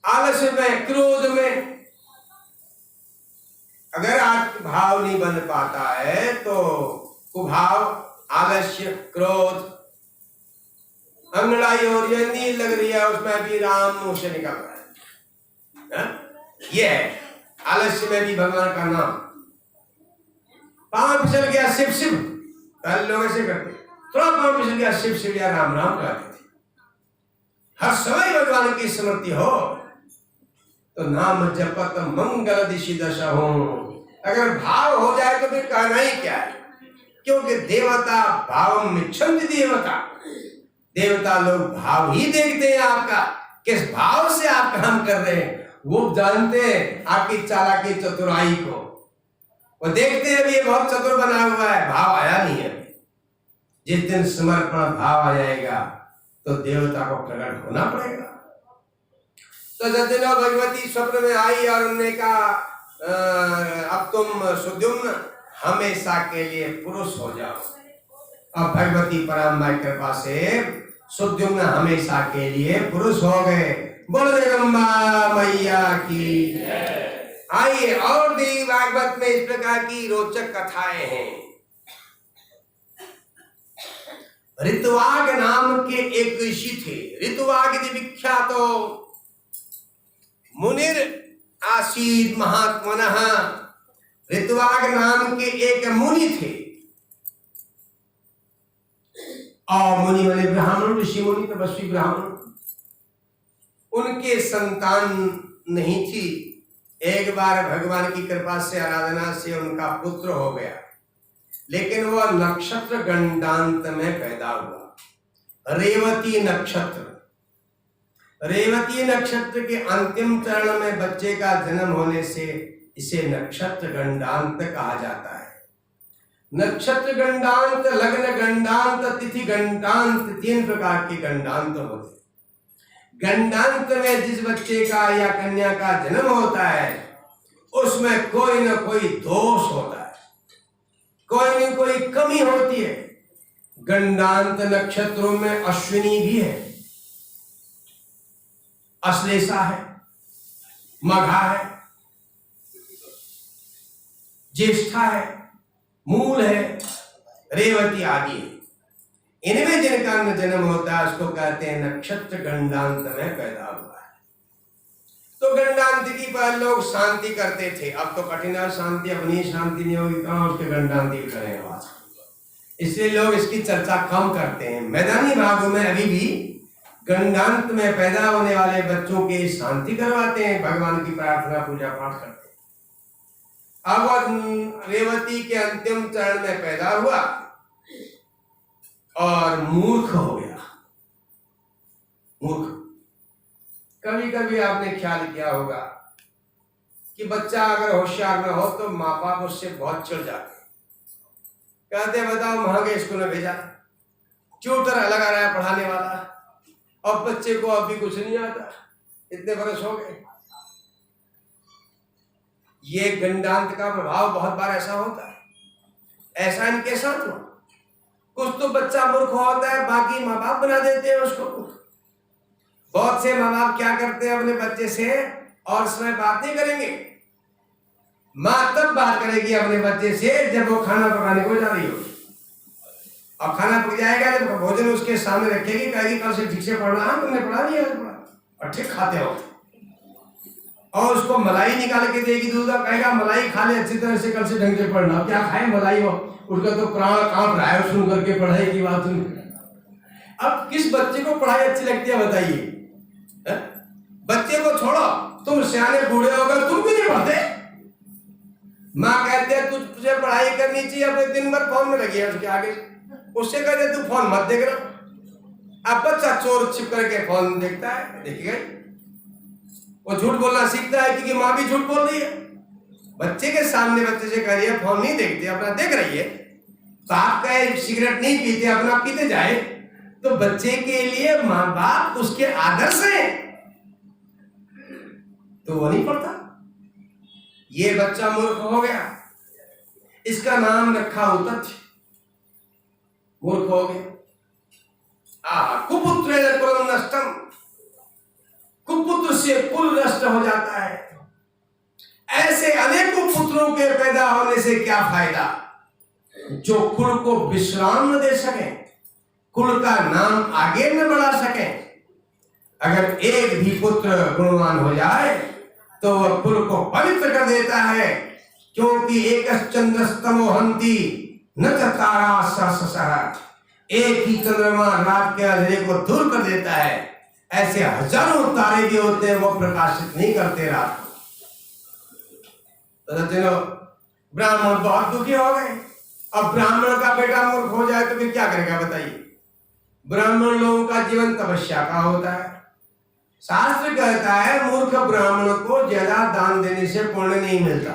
आलस्य में, क्रोध में अगर आप भाव नहीं बन पाता है तो कुभाव आलस्य, क्रोध, हम लड़ाई हो रही है, नींद लग रही है, उसमें भी राम मुंह से निकल रहा है। ये है आलस्य में भी भगवान का नाम। पांव फिसल गया, शिव शिव, पहले लोग ऐसे करते, थोड़ा पांव फिसल गया, शिव शिव या राम राम कहते थे। हर समय भगवान की स्मृति हो तो नाम जपत मंगल दिशि दशा हो। अगर भाव हो जाए तो फिर कहना ही क्या है, क्योंकि देवता भाव मिच्छन्ति देवता, देवता लोग भाव ही देखते हैं आपका, किस भाव से आप काम कर रहे हैं। वो जानते हैं आपकी चालाकी चतुराई को, वो देखते हैं भी ये बहुत चतुर बना हुआ है, भाव आया नहीं है। जिस दिन समर्पण भाव आ जाएगा तो देवता को प्रकट होना पड़ेगा। तो जब भगवती स्वप्न में आई और उन्होंने कहा अब तुम सुद्युम्न हमेशा के लिए पुरुष हो जाओ। अब भगवती परम कृपा से सुद्युम्न हमेशा के लिए पुरुष हो गए। बोल जगदम्बा मैया की। आइए और देवी भागवत में इस प्रकार की रोचक कथाएं हैं। ऋतुवाग नाम के एक ऋषि थे। ऋतुवाग विख्यात मुनिर आसीद महात्मनः। ऋतुवाग नाम के एक मुनि थे, और मुनि वाले ब्राह्मण, ऋषि मुनि तपस्वी ब्राह्मण। उनके संतान नहीं थी। एक बार भगवान की कृपा से, आराधना से उनका पुत्र हो गया, लेकिन वह नक्षत्र गंडांत में पैदा हुआ। रेवती नक्षत्र, रेवती नक्षत्र के अंतिम चरण में बच्चे का जन्म होने से इसे नक्षत्र गंडांत कहा जाता है। नक्षत्र गंडांत, लग्न गंडांत, तिथि गंडांत, 3 प्रकार के गंडांत होते। गंडांत में जिस बच्चे का या कन्या का जन्म होता है उसमें कोई न कोई दोष होता है, कोई न कोई कमी होती है। गंडांत नक्षत्रों में अश्विनी भी है, अश्लेषा है, मघा है, ज्येष्ठा है, मूल है, रेवती आदि है। इनमें जिनका जन्म होता है उसको कहते हैं नक्षत्र गंडांत में पैदा हुआ है। तो गंडांत की पर लोग शांति करते थे। अब तो कठिन शांति, अपनी शांति नहीं होगी, कहां उसके गंडांती करें आज। इसलिए लोग इसकी चर्चा कम करते हैं। मैदानी भागों में अभी भी गंडांत में पैदा होने वाले बच्चों की शांति करवाते हैं, भगवान की प्रार्थना पूजा पाठ करते हैं। अब रेवती के अंतिम चरण में पैदा हुआ और मूर्ख हो गया। मूर्ख, कभी कभी आपने ख्याल किया होगा कि बच्चा अगर होशियार न हो तो माँ बाप उससे बहुत चिढ़ जाते, कहते बताओ महंगे स्कूल में भेजा, ट्यूटर अलग आ रहा है पढ़ाने वाला, अब बच्चे को अभी कुछ नहीं आता, इतने बरस हो गए। ये गंडांत का प्रभाव बहुत बार ऐसा होता है। ऐसा इनके साथ हुआ। कुछ तो बच्चा मूर्ख होता है, बाकी माँ बाप बना देते हैं उसको। बहुत से माँ बाप क्या करते हैं अपने बच्चे से, और समय बात नहीं करेंगे, माँ तब बात करेगी अपने बच्चे से जब वो खाना पकाने को जा रही हो। और खाना पक जाएगा, जब भोजन उसके सामने रखेगी, कहेगी कल से ठीक से पढ़ना है, तुमने पढ़ा नहीं आज पढ़ा, और ठीक खाते हो। और उसको मलाई निकाल के देगी दूध का, कहेगा मलाई खा ले अच्छी तरह से, कल से ढंग से पढ़ना। क्या खाए मलाई हो, उसका तो प्राण कांप रहा है सुन करके पढ़ाई की बात सुन। अब किस बच्चे को पढ़ाई अच्छी लगती है बताइए? बच्चे को छोड़ो, तुम सियाने बूढ़े हो गए, तुम भी नहीं पढ़ते। माँ कहते हैं तुझे पढ़ाई करनी चाहिए, अपने दिन भर फोन में लगी है उसके आगे, उससे कहते तू फोन मत देख रहा। अब बच्चा चोर छिप करके फोन देखता है, देखिए वो झूठ बोलना सीखता है क्योंकि माँ भी झूठ बोल रही है। बच्चे के सामने बच्चे से कह रही है फोन नहीं देखते, अपना देख रही है। बाप कहे सिगरेट नहीं पीते, अपना पीते जाए, तो बच्चे के लिए माँ बाप उसके आदर्श हैं, तो वो नहीं पढ़ता। ये बच्चा मूर्ख हो गया, इसका नाम रखा उतथ्य, मूर्ख हो गया। कुपुत्रेण कुलं नष्टम, कुपुत्र से कुल नष्ट हो जाता है। ऐसे अनेकों पुत्रों के पैदा होने से क्या फायदा? जो कुल को विश्राम न दे सके, कुल का नाम आगे न बढ़ा सके। अगर एक भी पुत्र गुणवान हो जाए तो वह कुल को पवित्र कर देता है, क्योंकि एक चंद्रस्तमो हंति न तारा सहसः, एक ही चंद्रमा रात के अंधेरे को दूर कर देता है। ऐसे हजारों तारे भी होते हैं, वो प्रकाशित नहीं करते रात को। तो चलो ब्राह्मण बहुत दुखी हो गए। अब ब्राह्मण का बेटा मूर्ख हो जाए तो फिर क्या करेगा बताइए। ब्राह्मण लोगों का जीवन तपस्या का होता है। शास्त्र कहता है मूर्ख ब्राह्मण को ज्यादा दान देने से पुण्य नहीं मिलता,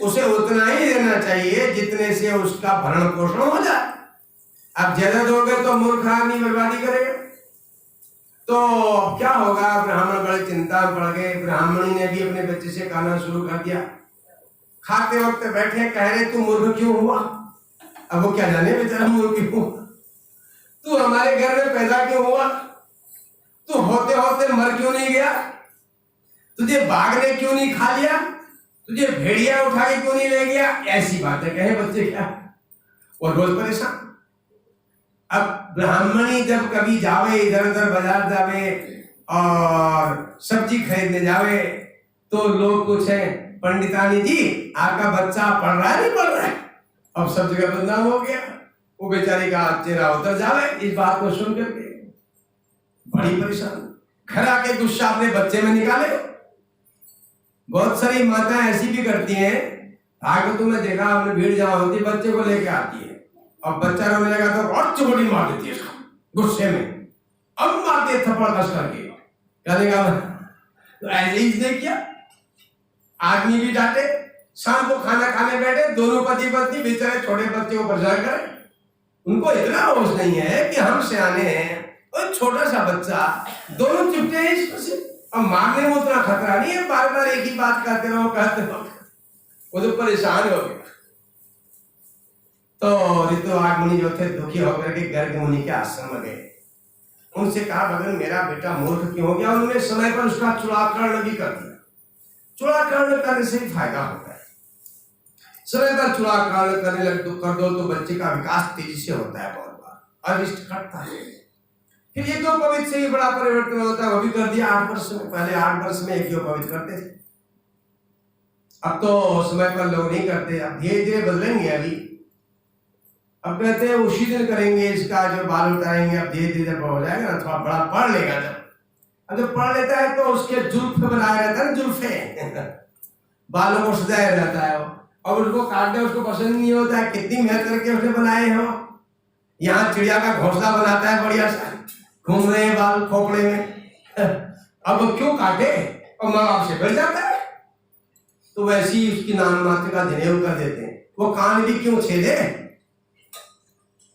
उसे उतना ही देना चाहिए जितने से उसका भरण पोषण हो जाए। अब ज्यादा दोगे तो मूर्ख आदमी बर्बादी करेगा। तो क्या होगा, ब्राह्मण बड़े चिंता में पड़ गए। ब्राह्मणी ने भी अपने बच्चे से कहना शुरू कर दिया। खाते वक्त बैठे कह रहे तू मूर्ख क्यों हुआ। अब वो क्या जाने बेचारा मूर्ख क्यों हुआ। तू हमारे घर में पैदा क्यों हुआ, तू होते होते मर क्यों नहीं गया, तुझे बाघ ने क्यों नहीं खा लिया, तुझे भेड़िया उठा के क्यों नहीं ले गया। ऐसी बातें कहे बच्चे क्या, और रोज परेशान। अब ब्राह्मणी जब कभी जावे इधर उधर बाजार जावे और सब्जी खरीदने जावे तो लोग पूछे पंडितानी जी आपका बच्चा पढ़ रहा है नहीं पढ़ रहा है। अब सब जगह बदनाम हो गया। वो बेचारी का चेहरा उतर जावे इस बात को सुन करके, बड़ी परेशान। घर आके गुस्सा अपने बच्चे में निकाले। बहुत सारी माताएं ऐसी भी करती हैं, आगे तुमने देखा हमने भीड़ जहां होती बच्चे को लेके आती है और बच्चा रोने लगा तो और चुपड़ी मार देती है इसको गुस्से में। अब मारती है थप्पड़ कस करके। कहने का तो ऐसे ही इसने किया। आदमी भी डांटे, शाम को खाना खाने बैठे दोनों पति पत्नी बेचारे छोटे बच्चे को परेशान करें। उनको इतना होश नहीं है कि हम सियाने हैं और छोटा सा बच्चा, दोनों चिपटे हैं इसमें से। अब मारने में उतना खतरा नहीं है, बार बार एक ही बात कहते रहो। वो तो परेशान हो गया। तो ऋतुराज मुनि जो थे दुखी होकर के गर्ग मुनि के आश्रम में गए। उनसे कहा भगवान मेरा बेटा मूर्ख क्यों हो गया। उन्होंने समय पर उसका चूड़ाकरण भी कर दिया। चूड़ाकरण करने से फायदा होता है। समय पर चूड़ाकरण करने लग कर दो तो बच्चे का विकास तेजी से होता है, बहुत बार अरिष्ट घटता है। फिर ये दो पवित्र से ही बड़ा परिवर्तन होता है, वो भी कर दिया 8 वर्ष में। पहले 8 वर्ष में एक दो पवित्र करते थे, अब तो समय पर लोग नहीं करते। अब धीरे धीरे बदलेंगे। अभी अब कहते हैं उसी दिन करेंगे इसका जो बाल उतारेंगे। अब धीरे धीरे हो जाएगा ना, थोड़ा बड़ा पढ़ लेगा जब पढ़ लेता है तो उसके जुल्फ बनाया रहता है ना, जुल्फे बालों को सजाया रहता है वो, और उसको काटने उसको पसंद नहीं होता है। कितनी मेहनत करके उसने बनाए हो। यहाँ चिड़िया का घोंसला बनाता है बढ़िया सा, घूम रहे हैं बाल खोपड़े में। अब वो क्यों काटे, और माँ बाप से बढ़ जाता है। तो वैसे ही उसकी नाम मात्र का जनेऊ कर देते हैं। वो कान भी क्यों छेदे,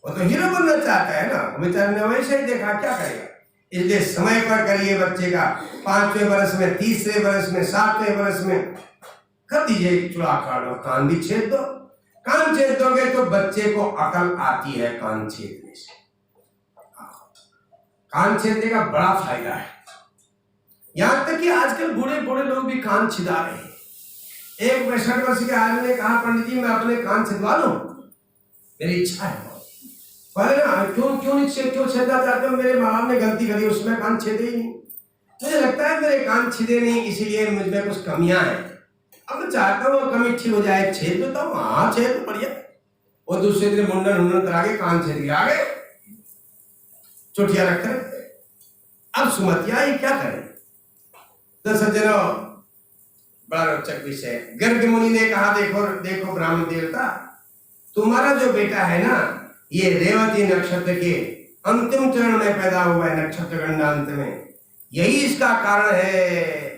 वो तो हीरो बनना चाहता है ना। बेचारे ने वैसे ही देखा, क्या करेगा। इसलिए समय पर करिए बच्चे का। 5वें वर्ष में, 30वें वर्ष में, 7वें वर्ष में कर दीजिए चूड़ाकरण। कान भी छेद दो। कान छेद दोगे तो बच्चे को अकल आती है कान छेदने से। कान छेदने का बड़ा फायदा है। यहां तक कि आजकल बूढ़े बूढ़े लोग भी कान छिदा रहे हैं। एक 65 वर्ष के आदमी ने कहा पंडित जी मैं अपने कान छिदवा लूं, मेरी इच्छा है। पहले ना क्यों छेदना चाहते हो, मेरे माँ बाप ने गलती करी उसमें कान छेदे ही नहीं। मुझे लगता है मेरे कान छिदे नहीं, इसीलिए मुझ में कुछ कमियां हैं। अब मैं चाहता हूँ वो कमी ठीक हो जाए, छेद देता हूँ। हाँ छेद तो बढ़िया। और दूसरे दिन मुंडन करा के कान छेद के आ गए, चोटियां रख रहे। अब सुमतिया ये क्या करें। तो सज्जनों बड़ा रोचक विषय। गर्ग मुनि ने कहा देखो देखो ब्राह्मण देवता, तुम्हारा जो बेटा है ना ये रेवती नक्षत्र के अंतिम चरण में पैदा हुआ है, नक्षत्र गंडांत में। यही इसका कारण है।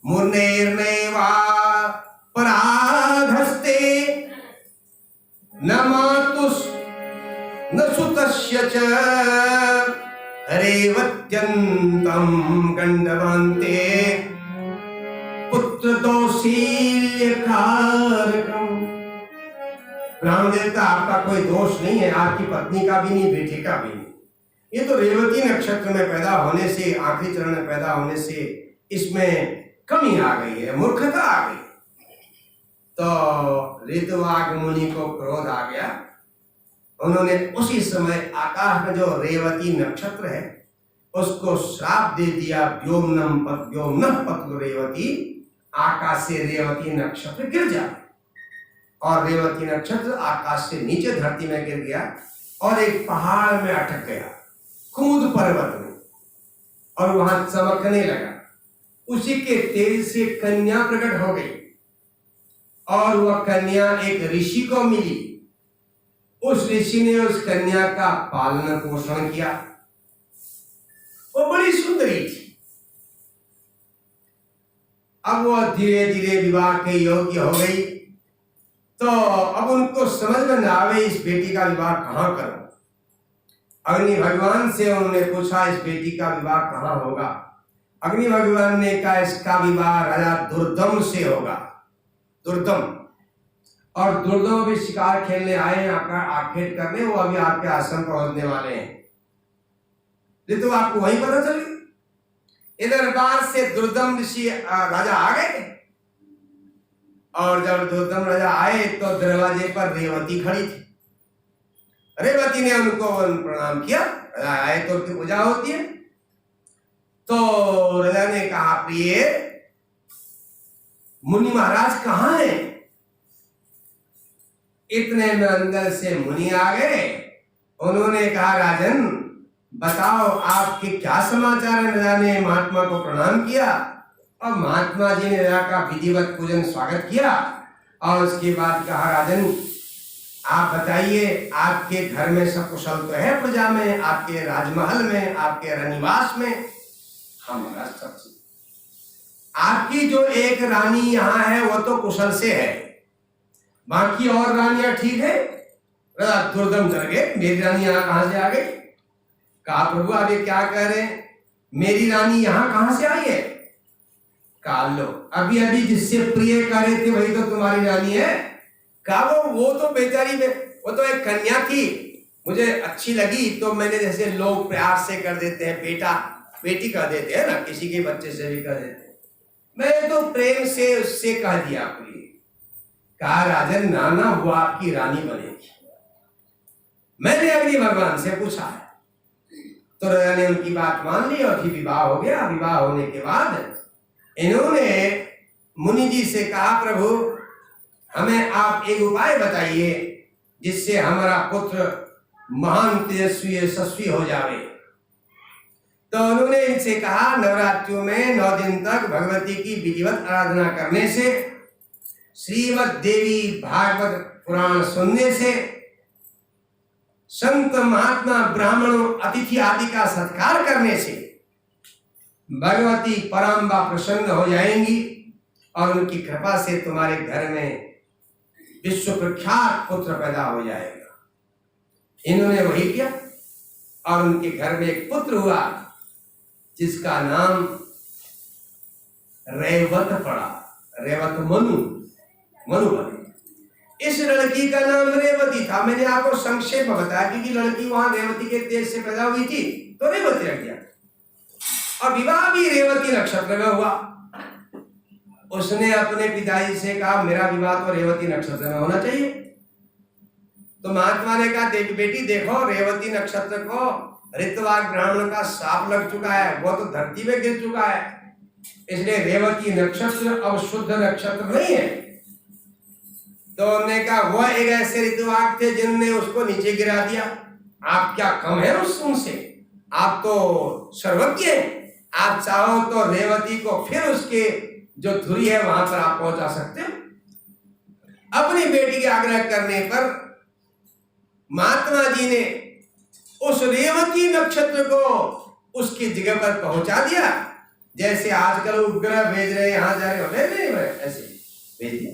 मुर्नेर्नैवा पराधस्ते न मातुस् न सुतस्य च रेवत्यन्तं गंडवान्ते पुत्र दोषील्य कारकम्। ब्राह्मण देवता आपका कोई दोष नहीं है, आपकी पत्नी का भी नहीं, बेटे का भी नहीं। ये तो रेवती नक्षत्र में पैदा होने से, आखिरी चरण में पैदा होने से इसमें कमी आ गई है, मूर्खता आ गई। तो ऋतुवाग मुनि को क्रोध आ गया। उन्होंने उसी समय आकाश में जो रेवती नक्षत्र है उसको श्राप दे दिया, व्योमनः पतु रेवती, आकाश से रेवती नक्षत्र गिर जा। और रेवती नक्षत्र आकाश से नीचे धरती में गिर गया और एक पहाड़ में अटक गया, कुमुद पर्वत में, और वहां चमकने लगा। उसी के तेज से कन्या प्रकट हो गई और वह कन्या एक ऋषि को मिली। उस ऋषि ने उस कन्या का पालन पोषण किया। वो बड़ी सुंदरी थी। अब वह धीरे धीरे विवाह के योग्य हो गई। तो अब उनको समझ में न आवे इस बेटी का विवाह कहां करूं। अग्नि भगवान से उन्होंने पूछा इस बेटी का विवाह कहां होगा। अग्नि भगवान ने कहा इसका विवाह राजा दुर्दम से होगा। दुर्दम, और दुर्दम भी शिकार खेलने आए, आखेट करने, वो अभी आपके आश्रम पहुंचने वाले हैं। तो आपको वही पता चली। इधर बाहर से दुर्दम ऋषि राजा आ गए, और जब दुर्दम राजा आए तो दरवाजे पर रेवती खड़ी थी। रेवती ने उनको प्रणाम किया। आए तो उनकी पूजा होती है। तो राजा ने कहा प्रिय मुनि महाराज कहाँ हैं? इतने में अंदर से मुनि आ गए। उन्होंने कहा राजन बताओ आपके क्या समाचार है। राजा ने महात्मा को प्रणाम किया और महात्मा जी ने राजा का विधिवत पूजन स्वागत किया, और उसके बाद कहा राजन आप बताइए आपके घर में सब कुशल तो है, प्रजा में, आपके राजमहल में, आपके रनिवास में? हमारा सब चीज। आपकी जो एक रानी यहाँ है वो तो कुशल से है, बाकी और रानियां ठीक है? दुर्दम डर गए, मेरी रानी यहाँ कहां से आ गई? कहा प्रभु आप ये क्या कह रहे हैं, मेरी रानी यहाँ कहां से आई है? कहा लो अभी अभी जिससे प्रिय कह रहे थे वही तो तुम्हारी रानी है। कहा वो तो बेचारी में, वो तो एक कन्या थी, मुझे अच्छी लगी तो मैंने, जैसे लोग प्यार से कर देते हैं बेटा बेटी कह देते हैं ना, किसी के बच्चे से भी कह देते हैं, मैं तो प्रेम से उससे कह दिया प्रिय। कहा राजन नाना वो आपकी रानी बनेगी, मैंने अग्नि भगवान से पूछा है। तो राजा ने उनकी बात मान ली और फिर विवाह हो गया। विवाह होने के बाद इन्होंने मुनि जी से कहा प्रभु हमें आप एक उपाय बताइए जिससे हमारा पुत्र महान तेजस्वी यशस्वी हो जावे। तो उन्होंने इनसे कहा नवरात्रियों में 9 दिन तक भगवती की विधिवत आराधना करने से, श्रीमद् देवी भागवत पुराण सुनने से, संत महात्मा ब्राह्मणों अतिथि आदि का सत्कार करने से भगवती परम्बा प्रसन्न हो जाएंगी और उनकी कृपा से तुम्हारे घर में विश्व प्रख्यात पुत्र पैदा हो जाएगा। इन्होंने वही किया और उनके घर में एक पुत्र हुआ जिसका नाम रेवत पड़ा, रेवत मनु बने। इस लड़की का नाम रेवती था। मैंने आपको संक्षेप में बताया क्योंकि लड़की वहां रेवती के तेज से पैदा हुई थी तो रेवती रख दिया, और विवाह भी रेवती नक्षत्र में हुआ। उसने अपने पिताजी से कहा मेरा विवाह तो रेवती नक्षत्र में होना चाहिए। तो महात्मा ने कहा बेटी देखो रेवती नक्षत्र को ऋतवाग ब्राह्मण का शाप लग चुका है, वो तो धरती में गिर चुका है, इसलिए रेवती नक्षत्र अब शुद्ध नक्षत्र नहीं है। तो उन्होंने कहा वह एक ऐसे ऋतुवाग थे जिनने उसको नीचे गिरा दिया, आप क्या कम है उनसे? आप तो सर्वज्ञ हैं, आप चाहो तो रेवती को फिर उसके जो धुरी है वहां पर आप पहुंचा सकते हो। अपनी बेटी के आग्रह करने पर महात्मा जी ने उस रेवती नक्षत्र को उसकी जगह पर पहुंचा दिया। जैसे आजकल उपग्रह भेज रहे यहां जा रहे हो, नहीं ऐसे भेज दिया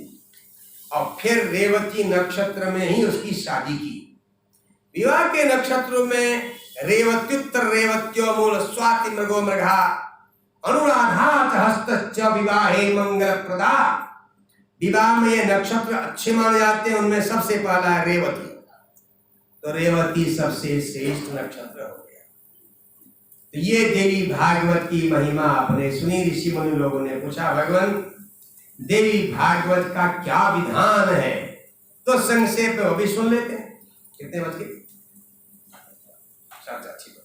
और फिर रेवती नक्षत्र में ही उसकी शादी की। विवाह के नक्षत्रों में रेवत्युत्तर रेवत्यो मूल स्वाति मृगो मृगा अनुराधात हस्तश्च विवाहे मंगल प्रदा। विवाह में ये नक्षत्र अच्छे माने जाते हैं, उनमें सबसे पहला है रेवती। तो रेवती सबसे श्रेष्ठ नक्षत्र हो गया। तो ये देवी भागवत की महिमा आपने सुनी। ऋषि मुनि लोगों ने पूछा भगवान देवी भागवत का क्या विधान है, तो संक्षेप में वो भी सुन लेते हैं। कितने बज गए? 7:06।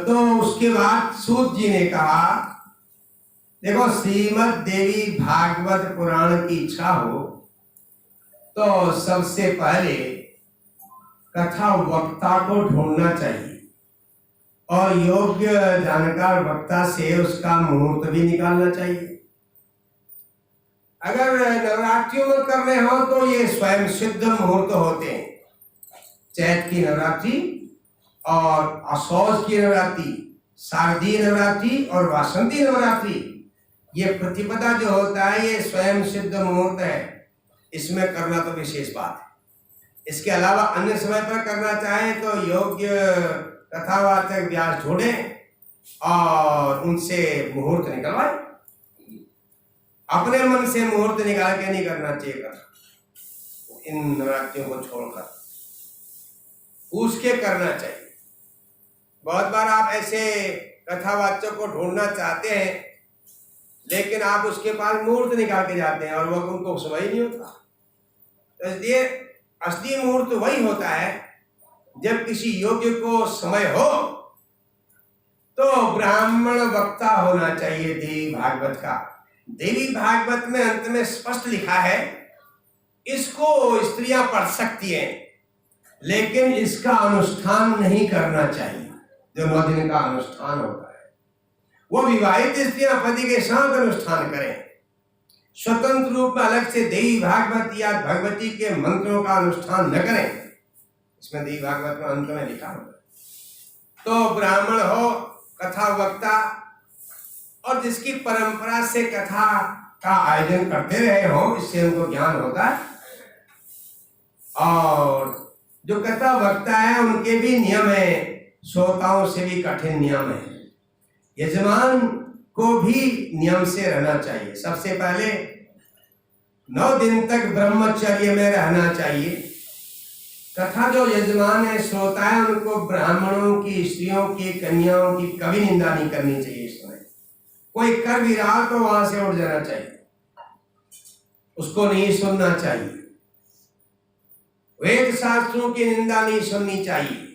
तो उसके बाद सूत जी ने कहा, देखो श्रीमद् देवी भागवत पुराण की इच्छा हो तो सबसे पहले कथा वक्ता को ढूंढना चाहिए और योग्य जानकार वक्ता से उसका मुहूर्त भी निकालना चाहिए। अगर नवरात्रियों में कर रहे हो तो ये स्वयं सिद्ध मुहूर्त होते हैं। चैत की नवरात्रि और असौज की नवरात्रि, शारदीय नवरात्रि और वासंती नवरात्रि, ये प्रतिपदा जो होता है ये स्वयं सिद्ध मुहूर्त है। इसमें करना तो विशेष बात है। इसके अलावा अन्य समय पर करना चाहे तो योग्य कथावाचक व्यास ढूंढे और उनसे मुहूर्त निकलवाए। अपने मन से मुहूर्त निकाल के नहीं करना चाहिए कथा, इन नवरात्रियों को छोड़कर पूछ के करना चाहिए। बहुत बार आप ऐसे कथावाचक को ढूंढना चाहते हैं लेकिन आप उसके पास मुहूर्त निकाल के जाते हैं और वो उनको समय ही नहीं होता। तो इसलिए असली मुहूर्त वही होता है जब किसी योग्य को समय हो तो ब्राह्मण वक्ता होना चाहिए देवी भागवत का। देवी भागवत में अंत में स्पष्ट लिखा है, इसको स्त्रियां पढ़ सकती हैं लेकिन इसका अनुष्ठान नहीं करना चाहिए। जो 9 दिन का अनुष्ठान होता है वो विवाहित स्त्रियां पति के साथ अनुष्ठान करें। स्वतंत्र रूप में अलग से देवी भागवत या भगवती के मंत्रों का अनुष्ठान न करें। इसमें देवी भागवत में अंत में लिखा होगा। तो ब्राह्मण हो, कथा वक्ता और जिसकी परंपरा से कथा का आयोजन करते रहे हो, इससे उनको ज्ञान होता है। और जो कथा वक्ता है उनके भी नियम है, श्रोताओं से भी कठिन नियम है। यजमान को भी नियम से रहना चाहिए। सबसे पहले 9 दिन तक ब्रह्मचर्य में रहना चाहिए। कथा जो यजमान है, श्रोता है, उनको ब्राह्मणों की, स्त्रियों की, कन्याओं की कभी निंदा नहीं करनी चाहिए। इस समय कोई कर भी रहा तो वहां से उठ जाना चाहिए, उसको नहीं सुनना चाहिए। वेद शास्त्रों की निंदा नहीं सुननी चाहिए।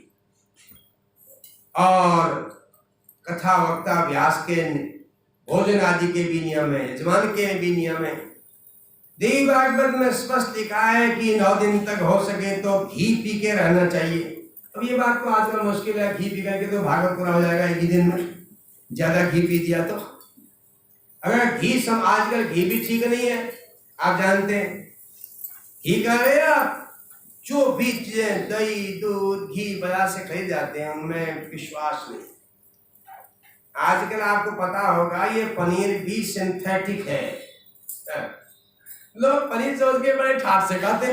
और कथा वक्ता व्यास के भोजन आदि के भी नियम है, यजमान के भी नियम है। देवी भागवत में स्पष्ट लिखा है कि 9 दिन तक हो सके तो घी पी के रहना चाहिए। अब ये बात तो आजकल मुश्किल है, घी पी करके तो भागवत पूरा हो जाएगा एक ही दिन में, ज्यादा घी पी दिया तो। अगर घी सब, आजकल घी भी ठीक नहीं है, आप जानते हैं। घी का जो भी चीजें दही, दूध, घी बाजार से खरीद जाते हैं उनमें विश्वास नहीं। आजकल आपको पता होगा ये पनीर भी सिंथेटिक है। लोग पनीर सोच के बड़े ठाट से खाते,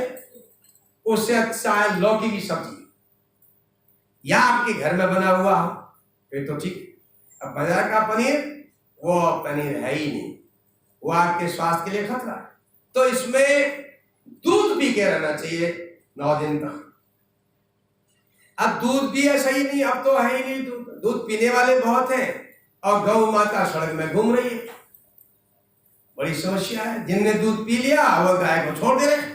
उससे अच्छा है लौकी की सब्जी या आपके घर में बना हुआ फिर तो ठीक। अब बाजार का पनीर वो पनीर है ही नहीं, वो आपके स्वास्थ्य के लिए खतरा है। तो इसमें दूध पी के रहना चाहिए 9 दिन तक। अब दूध भी है सही नहीं, अब तो है ही नहीं दूध। दूध पीने वाले बहुत हैं और गौ माता सड़क में घूम रही है, बड़ी समस्या है। जिनने दूध पी लिया वो गाय को छोड़ दे रहे,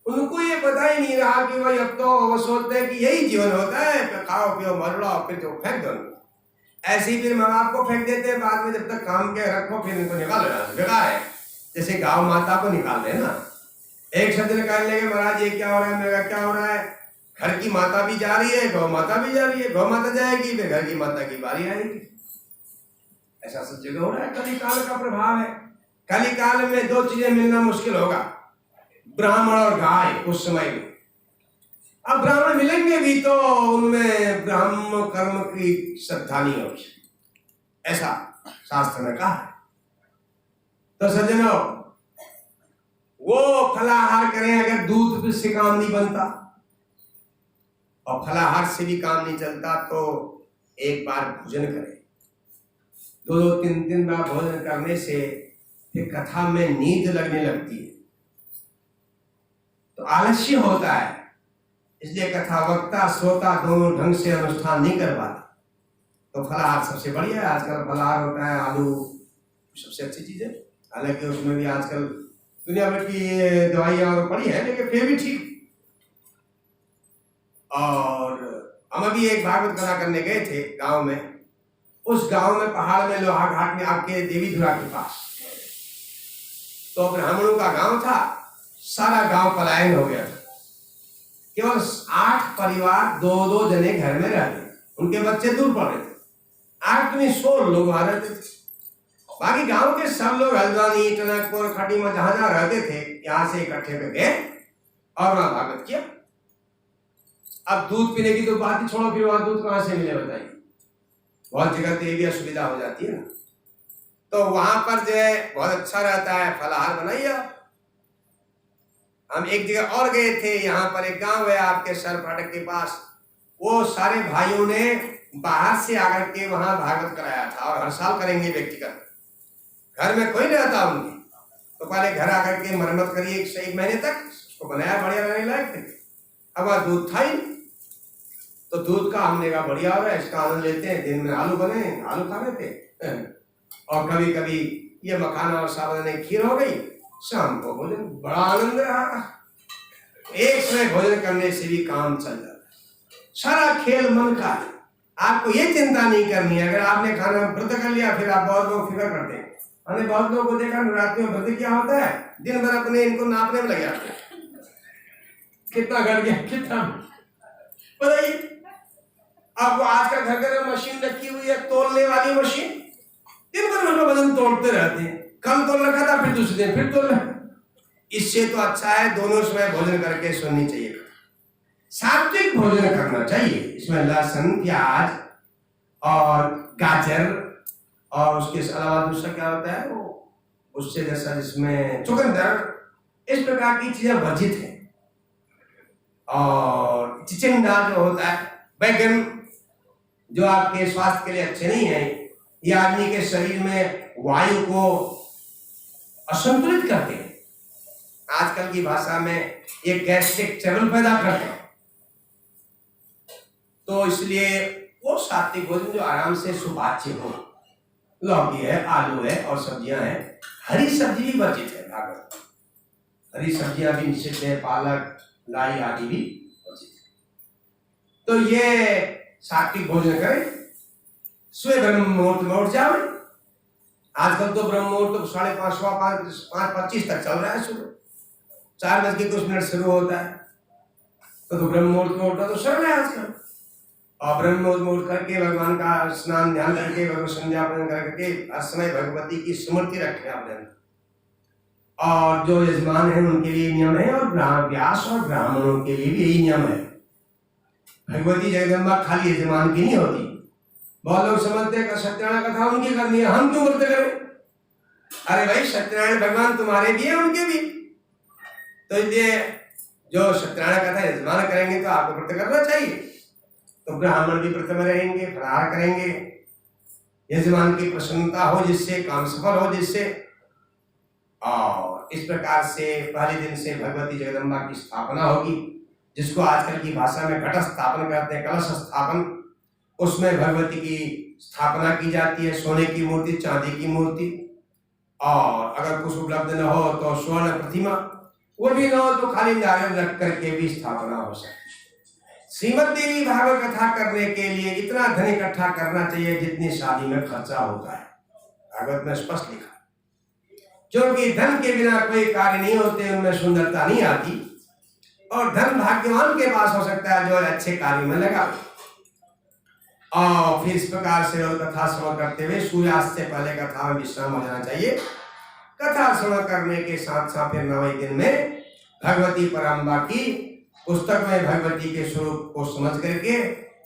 उनको ये पता ही नहीं रहा कि भाई अब तो वो सोचते हैं कि यही जीवन होता है, खाओ पियो मर लो, फिर तो फेंक दो। ऐसे ही फिर माँ बाप को फेंक देते हैं, बाद में जब तक काम के रखो फिर इनको निकाल लेना। बेकार है, जैसे गाँव माता को निकाल देना। एक शब्द निकाल लेंगे, महाराज ये क्या हो रहा है, मेरा क्या हो रहा है। घर की माता भी जा रही है, गौ माता भी जा रही है, गौ माता जाएगी फिर घर की माता की बारी आएगी। ऐसा सब जगह हो रहा है। कली काल का प्रभाव है। कली काल में 2 चीजें मिलना मुश्किल होगा, ब्राह्मण और गाय उस समय में। अब ब्राह्मण मिलेंगे भी तो उनमें ब्राह्मण कर्म की श्रद्धा नहीं होगी, ऐसा शास्त्र में कहा है। तो सज्जनों, वो फलाहार करें अगर दूध से काम नहीं बनता और फलाहार से भी काम नहीं चलता तो एक बार भोजन करें। 2-3 बार भोजन करने से फिर कथा में नींद लगने लगती है तो आलस्य होता है। इसलिए कथा वक्ता श्रोता दोनों ढंग से अनुष्ठान नहीं कर पाते। तो फलाहार सबसे बढ़िया है। आजकल फलाहार होता है आलू सबसे अच्छी चीज है। हालांकि उसमें भी आजकल दुनिया भर की दवाइयां और पड़ी है, लेकिन फिर भी ठीक। और हम अभी एक भागवत कथा करने गए थे गांव में। उस गांव में पहाड़ में लोहा घाट में आपके देवी धुरा के पास, तो ब्राह्मणों का गांव था। सारा गांव पलायन हो गया था। केवल 8 परिवार 2-2 जने घर में रहते, उनके बच्चे दूर पड़ रहे थे। 8 में 16 लोग वहां रहते थे। बाकी गांव के सब लोग हल्द्वानी, टनकपुर, खटी में जहां जहां रहते थे, यहां से इकट्ठे पे गए और वहां भागवत किया। अब दूध पीने की तो बात ही छोड़ो, फिर वहां दूध कहां से मिले बताइए। बहुत जगह तो ये भी असुविधा हो जाती है ना। तो वहां पर जो है बहुत अच्छा रहता है, फलाहार बनाइए। हम एक जगह और गए थे, यहाँ पर एक गांव है आपके सर फाटक के पास। वो सारे भाइयों ने बाहर से आकर के वहां भागवत कराया था, और हर साल करेंगे व्यक्तिगत। घर में कोई नहीं रहता उनके, तो पहले घर आकर के मरम्मत करिए 1 महीने तक, उसको बनाया बढ़िया रहने लायक। अब वहां दूध था ही, तो दूध का हमने कहा बढ़िया हो रहा है, इसका आनंद लेते हैं। दिन में आलू बने, आलू खा लेते, और कभी कभी ये मखाना और साबुदाने खीर हो गई। शाम को भोजन, बड़ा आनंद रहा। एक समय भोजन करने से भी काम चल जाता है। सारा खेल मन का है, आपको ये चिंता नहीं करनी है। अगर आपने खाना व्रत कर लिया, फिर आप बहुत लोग फिक्र करते हैं। हमने बहुत लोगों को देखा नवरात्रि में व्रत क्या होता है, दिन भर अपने इनको नापने में लग जाते हैं, कितना घट गया कितना बताइए। अब वो आज का घर घर में मशीन रखी हुई है, तोलने वाली मशीन, दिन भर उनका वजन तोड़ते रहते हैं। कल तोल रखा था, फिर दूसरे दिन फिर तोल रखा। इससे तो अच्छा है दोनों समय भोजन करके सोनी चाहिए। सात्विक भोजन करना चाहिए, इसमें लहसुन, प्याज और गाजर, और उसके अलावा दूसरा क्या होता है वो, उससे जैसा जिसमें चुकंदर, इस प्रकार की चीजें वर्जित है। और चिचिंडा जो होता है, बैगन, जो आपके स्वास्थ्य के लिए अच्छे नहीं है, ये आदमी के शरीर में वायु को असंतुलित करते हैं। आजकल की भाषा में ये गैस्ट्रिक ट्रबल पैदा करते हैं। तो इसलिए वो सात्विक भोजन जो आराम से सुपाच्य हो, लौकी है, आलू है और सब्जियां हैं। हरी सब्जी भी वर्जित है भागवत, हरी सब्जियां भी निषिद्ध है, पालक, लाई आदि भी वर्जित है। तो ये सात्विक भोजन करें। सुबह ब्रह्म मुहूर्त में उठ जाओ। आजकल तो ब्रह्म मुहूर्त तो 5:30 5:25 तक चल रहा है। सुबह 4:00 शुरू होता है, तो ब्रह्म मुहूर्त में उठना तो सरल है आजकल। और ब्रह्म मुहूर्त में उठ करके भगवान का स्नान ध्यान करके, भगवत संध्यापन करके हर समय भगवती की स्मृति रखें अपने अंदर। और जो यजमान है उनके लिए नियम है, और व्यास और ब्राह्मणों के लिए भी यही नियम है। भगवती जगदम्बा खाली यजमान की नहीं होती। बहुत लोग समझते हैं कि सत्यनारायण कथा उनकी करनी है, हम क्यों व्रत करें? अरे भाई, सत्यनारायण भगवान तुम्हारे भी है, उनके भी। तो इसलिए जो सत्यनारायण कथा यजमान करेंगे तो आपको व्रत करना चाहिए। तो ब्राह्मण भी व्रत में रहेंगे, फलाहार करेंगे, यजमान की प्रसन्नता हो जिससे, काम सफल हो जिससे। और इस प्रकार से पहले दिन से भगवती जगदम्बा की स्थापना होगी, जिसको आजकल की भाषा में घट स्थापन कहते हैं, कलश स्थापन। उसमें भगवती की स्थापना की जाती है, सोने की मूर्ति, चांदी की मूर्ति, और अगर कुछ उपलब्ध न हो तो स्वर्ण प्रतिमा, वो भी न हो तो खाली नारियल रख करके भी स्थापना हो सकती है। श्रीमद् देवी भागवत कथा करने के लिए इतना धन इकट्ठा करना चाहिए जितनी शादी में खर्चा होता है। भागवत में स्पष्ट लिखा, क्योंकि धन के बिना कोई कार्य नहीं होते, उनमें सुंदरता नहीं आती। और धन भाग्यवान के पास हो सकता है जो अच्छे कार्य में लगा। और फिर इस प्रकार से कथा श्रवण करते हुए सूर्यास्त से पहले कथा में विश्राम हो जाना चाहिए। कथा श्रवण करने के साथ साथ फिर 9वें दिन में भगवती पराम्बा की पुस्तक में भगवती के स्वरूप को समझ करके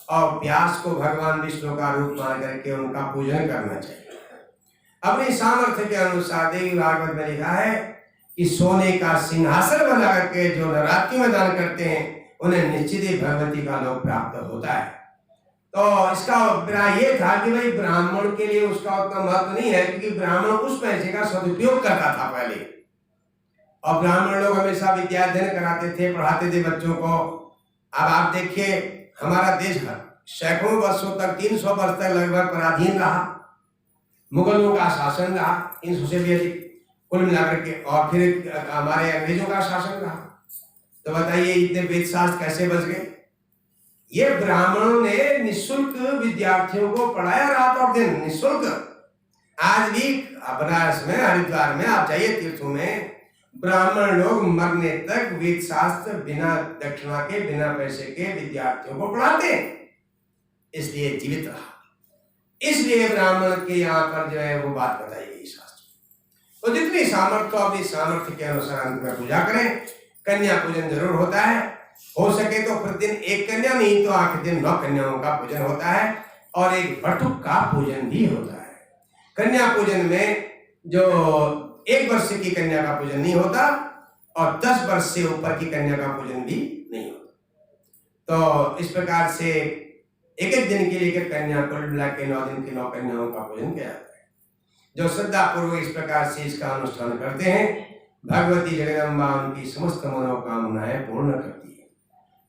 और व्यास को भगवान विष्णु का रूप मान करके उनका पूजन करना चाहिए। अपनी सामर्थ्य के अनुसार देवी भागवत में लिखा है कि सोने का सिंहासन बना करके जो नवरात्रि में दान करते हैं उन्हें निश्चित ही भगवती का लोक प्राप्त होता है। तो इसका अभिप्राय ये था कि भाई ब्राह्मण के लिए उसका उतना महत्व नहीं है, क्योंकि ब्राह्मण उस पैसे का सदुपयोग करता था पहले। और ब्राह्मण लोग हमेशा विद्याध्ययन कराते थे, पढ़ाते थे बच्चों को। अब आप देखिए, हमारा देश सैकड़ों वर्षों तक, 300 वर्ष तक लगभग पराधीन रहा। मुगलों का शासन रहा 300 से भी अधिक कुल मिलाकर के, और फिर हमारे अंग्रेजों का शासन रहा। तो बताइए इतने वेद शास्त्र कैसे बच गए? ये ब्राह्मणों ने निःशुल्क विद्यार्थियों को पढ़ाया रात और दिन, निःशुल्क। आज भी बनारस में, हरिद्वार में आप जाइए, तीर्थों में ब्राह्मण लोग मरने तक वेद शास्त्र बिना दक्षिणा के, बिना पैसे के विद्यार्थियों को पढ़ाते हैं, इसलिए जीवित रहा। इसलिए ब्राह्मण के यहाँ पर जो है वो बात बताई गई शास्त्र। तो जितनी सामर्थ्य हो अपनी सामर्थ्य के अनुसार अंत में पूजा करें। कन्या पूजन जरूर होता है, हो सके तो प्रतिदिन एक कन्या, नहीं तो आखिरी दिन 9 कन्याओं का पूजन होता है, और एक बटुक का पूजन भी होता है। कन्या पूजन में जो 1 वर्ष की कन्या का पूजन नहीं होता, और 10 वर्ष से ऊपर की कन्या का पूजन भी नहीं होता। तो इस प्रकार से एक एक दिन के लिए कन्या को मिला के 9 दिन की 9 कन्याओं का पूजन किया जाता है। जो श्रद्धा पूर्वक इस प्रकार से इसका अनुष्ठान करते हैं, भगवती जगदम्बा उनकी समस्त मनोकामनाएं पूर्ण करती है।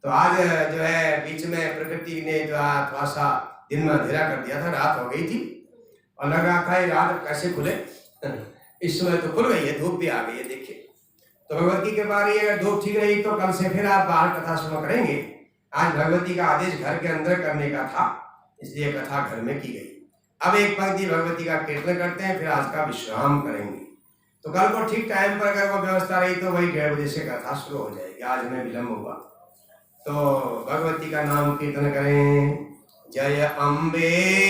तो आज जो है बीच में प्रकृति ने जो थोड़ा सा दिन में अंधेरा कर दिया था, रात हो गई थी, और लग रहा था ये रात कैसे खुले। इस समय तो खुल गई है, धूप भी आ गई है, देखिए। तो भगवती के बारे अगर धूप ठीक रही तो कल से फिर आप बाहर कथा सुना करेंगे। आज भगवती का आदेश घर के अंदर करने का था, इसलिए कथा घर में की गई। अब एक पंक्ति भगवती का कीर्तन करते हैं, फिर आज का विश्राम करेंगे। तो कल को ठीक टाइम पर अगर वो व्यवस्था रही तो वही 1:30 बजे से कथा शुरू हो जाएगी। आज हमें विलम्ब हुआ, तो भगवती का नाम कीर्तन करें। जय अम्बे।